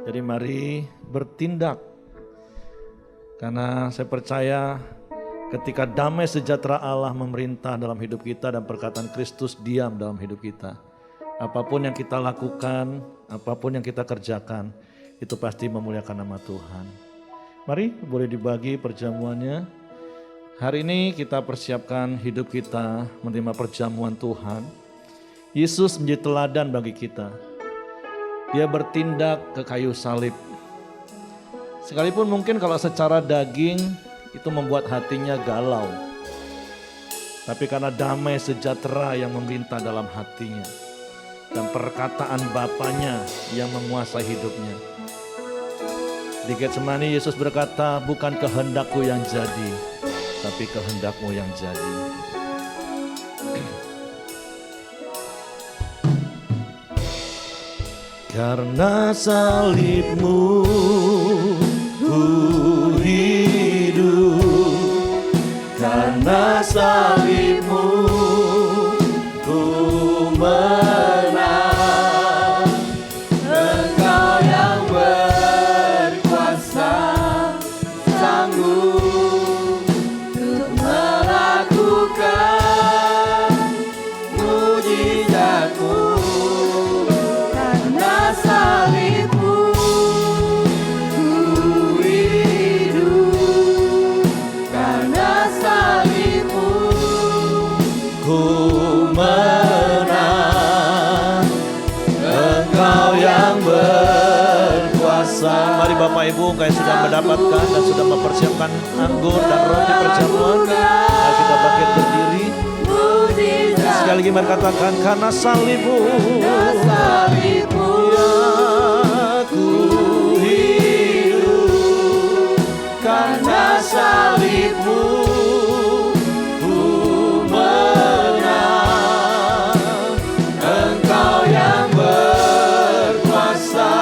Jadi mari bertindak. Karena saya percaya ketika damai sejahtera Allah memerintah dalam hidup kita dan perkataan Kristus diam dalam hidup kita. Apapun yang kita lakukan, apapun yang kita kerjakan, itu pasti memuliakan nama Tuhan. Mari boleh dibagi perjamuannya. Hari ini kita persiapkan hidup kita menerima perjamuan Tuhan. Yesus menjadi teladan bagi kita. Dia bertindak ke kayu salib. Sekalipun mungkin kalau secara daging itu membuat hatinya galau. Tapi karena damai sejahtera yang memerintah dalam hatinya. Dan perkataan Bapanya yang menguasai hidupnya. Di Getsemani Yesus berkata, bukan kehendakku yang jadi, tapi kehendakmu yang jadi. Karena salibmu ku hidup, karena salibmu ku menang. Engkau yang berkuasa, sanggup untuk melakukan mujizatmu. Karena salibmu ku hidup, karena salibmu ku menang. Engkau yang berkuasa. Mari Bapak Ibu, engkau yang sudah mendapatkan dan sudah mempersiapkan anggur dan roti perjamuan, mari kita bangkit berdiri. Sekali lagi mari katakan, karena salibmu aku hidup, karena salibmu ku menang. Engkau yang berkuasa,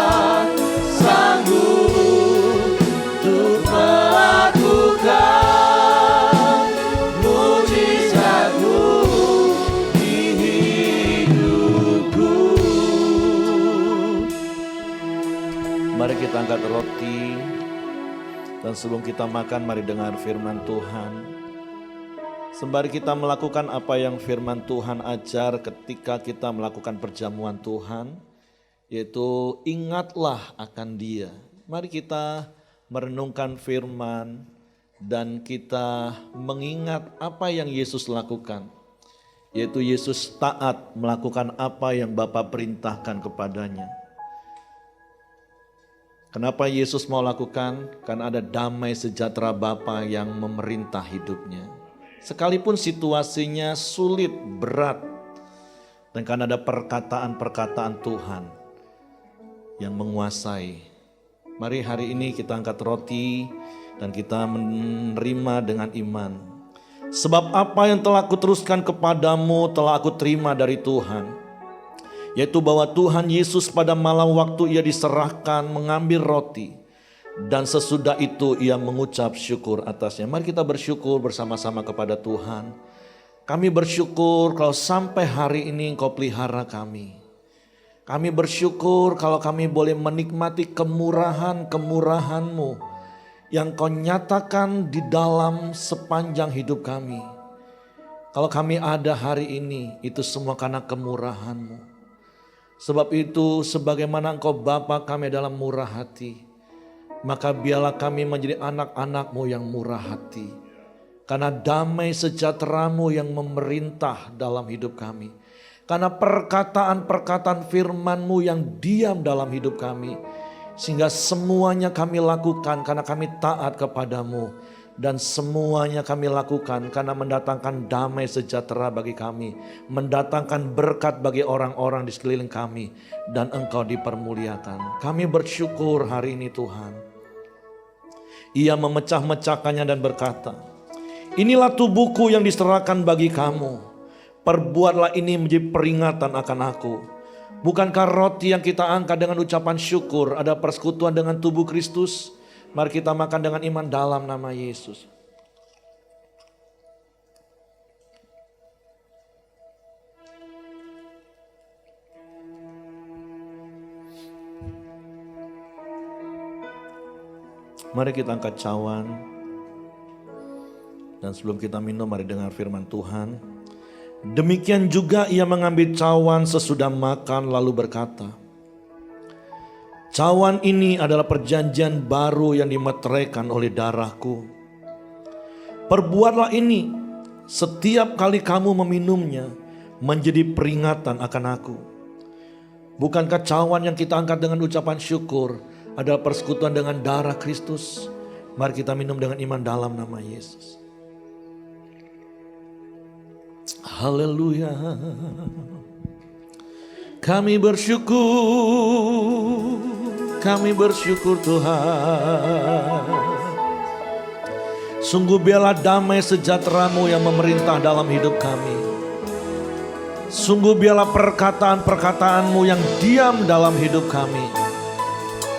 sanggup untuk melakukan mujizatmu di hidupku. Mari kita angkat roti, dan sebelum kita makan mari dengar firman Tuhan. Sembari kita melakukan apa yang firman Tuhan ajar ketika kita melakukan perjamuan Tuhan, yaitu ingatlah akan Dia. Mari kita merenungkan firman dan kita mengingat apa yang Yesus lakukan, yaitu Yesus taat melakukan apa yang Bapa perintahkan kepadanya. Kenapa Yesus mau lakukan? Karena ada damai sejahtera Bapa yang memerintah hidupnya. Sekalipun situasinya sulit, berat, dan karena ada perkataan-perkataan Tuhan yang menguasai. Mari hari ini kita angkat roti dan kita menerima dengan iman. Sebab apa yang telah kuteruskan kepadamu telah aku terima dari Tuhan, yaitu bahwa Tuhan Yesus pada malam waktu ia diserahkan mengambil roti, dan sesudah itu ia mengucap syukur atasnya. Mari kita bersyukur bersama-sama kepada Tuhan. Kami bersyukur kalau sampai hari ini Engkau pelihara kami. Kami bersyukur kalau kami boleh menikmati kemurahan-kemurahan-Mu yang Kau nyatakan di dalam sepanjang hidup kami. Kalau kami ada hari ini, itu semua karena kemurahan-Mu. Sebab itu sebagaimana Engkau Bapa kami dalam murah hati, maka biarlah kami menjadi anak-anak-Mu yang murah hati. Karena damai sejahtera-Mu yang memerintah dalam hidup kami. Karena perkataan-perkataan firman-Mu yang diam dalam hidup kami. Sehingga semuanya kami lakukan karena kami taat kepadamu. Dan semuanya kami lakukan karena mendatangkan damai sejahtera bagi kami. Mendatangkan berkat bagi orang-orang di sekeliling kami. Dan Engkau dipermuliakan. Kami bersyukur hari ini Tuhan. Ia memecah-mecahkannya dan berkata, inilah tubuhku yang diserahkan bagi kamu. Perbuatlah ini menjadi peringatan akan aku. Bukankah roti yang kita angkat dengan ucapan syukur ada persekutuan dengan tubuh Kristus? Mari kita makan dengan iman dalam nama Yesus. Mari kita angkat cawan. Dan sebelum kita minum, mari dengar firman Tuhan. Demikian juga ia mengambil cawan sesudah makan lalu berkata, cawan ini adalah perjanjian baru yang dimeteraikan oleh darahku. Perbuatlah ini setiap kali kamu meminumnya menjadi peringatan akan aku. Bukankah cawan yang kita angkat dengan ucapan syukur adalah persekutuan dengan darah Kristus? Mari kita minum dengan iman dalam nama Yesus. Haleluya. Kami bersyukur kami bersyukur Tuhan. Sungguh biarlah damai sejahtera-Mu yang memerintah dalam hidup kami. Sungguh biarlah perkataan-perkataan-Mu yang diam dalam hidup kami.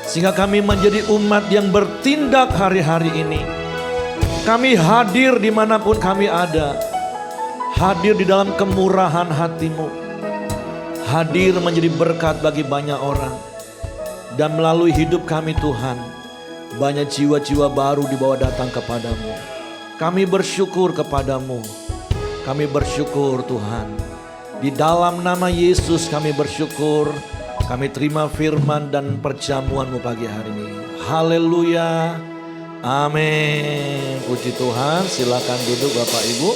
Sehingga kami menjadi umat yang bertindak hari-hari ini. Kami hadir dimanapun kami ada. Hadir di dalam kemurahan hati-Mu. Hadir menjadi berkat bagi banyak orang. Dan melalui hidup kami Tuhan, banyak jiwa-jiwa baru dibawa datang kepadamu. Kami bersyukur kepadamu. Kami bersyukur Tuhan. Di dalam nama Yesus kami bersyukur. Kami terima firman dan perjamuan-Mu pagi hari ini. Haleluya. Amin. Puji Tuhan. Silakan duduk Bapak Ibu.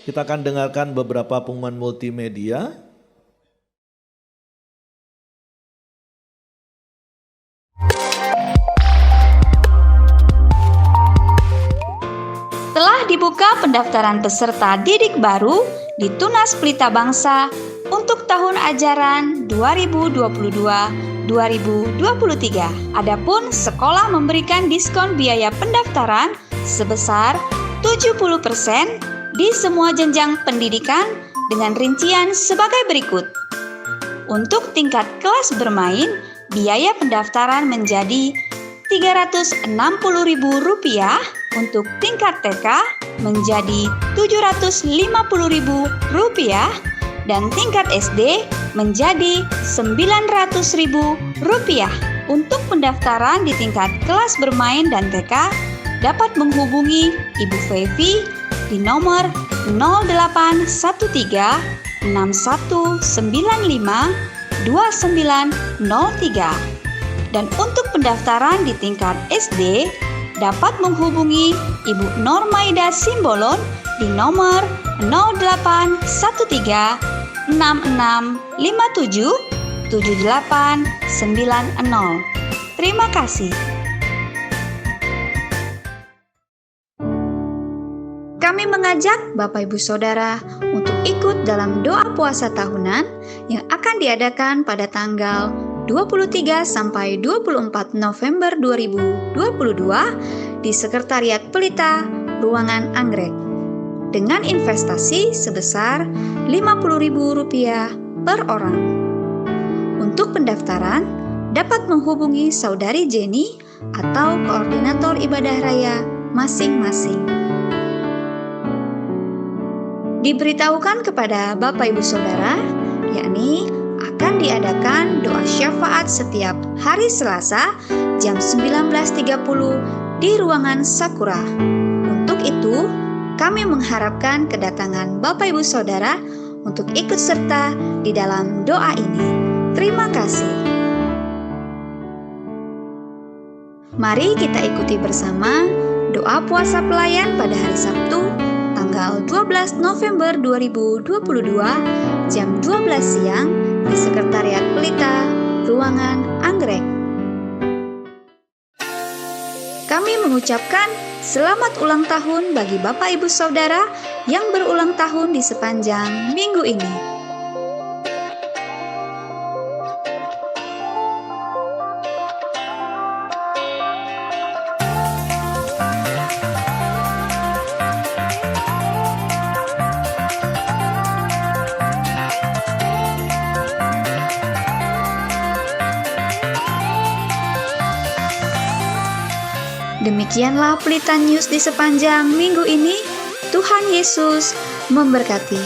Kita akan dengarkan beberapa pengumuman multimedia. Telah dibuka pendaftaran peserta didik baru di Tunas Pelita Bangsa untuk tahun ajaran 2022-2023. Adapun sekolah memberikan diskon biaya pendaftaran sebesar 70% di semua jenjang pendidikan dengan rincian sebagai berikut. Untuk tingkat kelas bermain, biaya pendaftaran menjadi Rp360.000, untuk tingkat TK menjadi Rp750.000 dan tingkat SD menjadi Rp900.000. Untuk pendaftaran di tingkat kelas bermain dan TK dapat menghubungi Ibu Fevi di nomor 0813 6195 2903. Dan untuk pendaftaran di tingkat SD dapat menghubungi Ibu Normaida Simbolon di nomor 0813 6657 7890. Terima kasih. Kami mengajak Bapak Ibu Saudara untuk ikut dalam doa puasa tahunan yang akan diadakan pada tanggal 23 sampai 24 November 2022 di Sekretariat Pelita, Ruangan Anggrek, dengan investasi sebesar Rp50.000 per orang. Untuk pendaftaran dapat menghubungi Saudari Jenny atau koordinator ibadah raya masing-masing. Diberitahukan kepada Bapak Ibu Saudara, yakni akan diadakan doa syafaat setiap hari Selasa jam 19.30 di ruangan Sakura. Untuk itu, kami mengharapkan kedatangan Bapak Ibu Saudara untuk ikut serta di dalam doa ini. Terima kasih. Mari kita ikuti bersama doa puasa pelayan pada hari Sabtu tanggal 12 November 2022 jam 12 siang di Sekretariat Pelita, Ruangan Anggrek. Kami mengucapkan selamat ulang tahun bagi Bapak Ibu Saudara yang berulang tahun di sepanjang minggu ini. Demikianlah Pelita News di sepanjang minggu ini. Tuhan Yesus memberkati.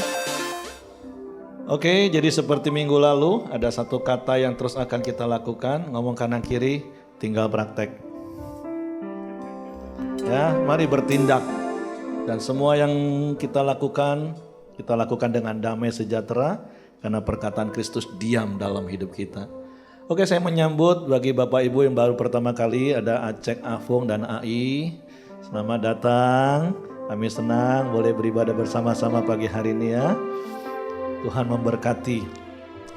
Oke, jadi seperti minggu lalu ada satu kata yang terus akan kita lakukan. Ngomong kanan kiri, tinggal praktek. Ya, mari bertindak. Dan semua yang kita lakukan dengan damai sejahtera. Karena perkataan Kristus diam dalam hidup kita. Oke, saya menyambut bagi Bapak Ibu yang baru pertama kali ada Acek, Afung, dan AI. Selamat datang. Kami senang boleh beribadah bersama-sama pagi hari ini ya. Tuhan memberkati.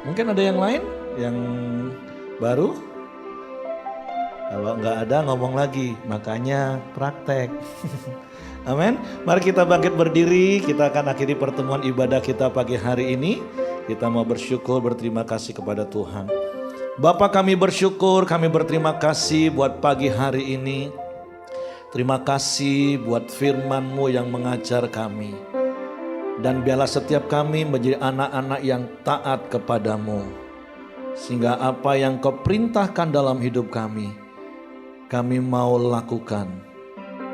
Mungkin ada yang lain yang baru? Kalau nggak ada ngomong lagi, makanya praktek. Amin. Mari kita bangkit berdiri, kita akan akhiri pertemuan ibadah kita pagi hari ini. Kita mau bersyukur, berterima kasih kepada Tuhan. Bapa, kami bersyukur, kami berterima kasih buat pagi hari ini. Terima kasih buat firman-Mu yang mengajar kami. Dan biarlah setiap kami menjadi anak-anak yang taat kepadamu. Sehingga apa yang Kau perintahkan dalam hidup kami mau lakukan.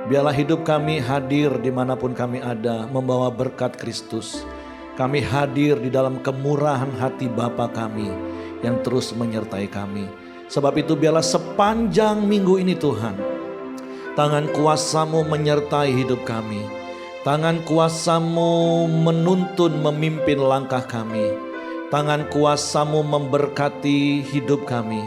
Biarlah hidup kami hadir dimanapun kami ada, membawa berkat Kristus. Kami hadir di dalam kemurahan hati Bapa kami yang terus menyertai kami. Sebab itu biarlah sepanjang minggu ini Tuhan, tangan kuasa-Mu menyertai hidup kami. Tangan kuasa-Mu menuntun, memimpin langkah kami. Tangan kuasa-Mu memberkati hidup kami.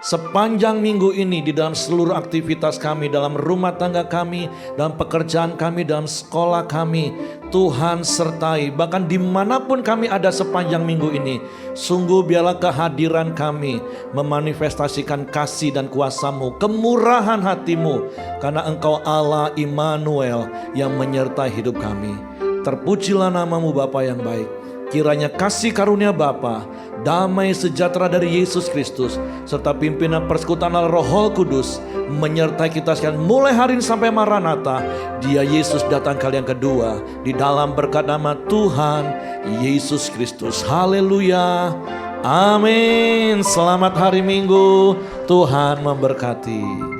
Sepanjang minggu ini di dalam seluruh aktivitas kami, dalam rumah tangga kami, dalam pekerjaan kami, dalam sekolah kami, Tuhan sertai. Bahkan dimanapun kami ada sepanjang minggu ini, sungguh biarlah kehadiran kami memanifestasikan kasih dan kuasa-Mu, kemurahan hati-Mu, karena Engkau Allah Immanuel yang menyertai hidup kami. Terpujilah nama-Mu Bapa yang baik. Kiranya kasih karunia Bapa, damai sejahtera dari Yesus Kristus, serta pimpinan persekutuan Roh Kudus menyertai kita sekalian mulai hari ini sampai Maranatha. Dia Yesus datang kali yang kedua di dalam berkat nama Tuhan Yesus Kristus. Haleluya. Amin. Selamat hari Minggu. Tuhan memberkati.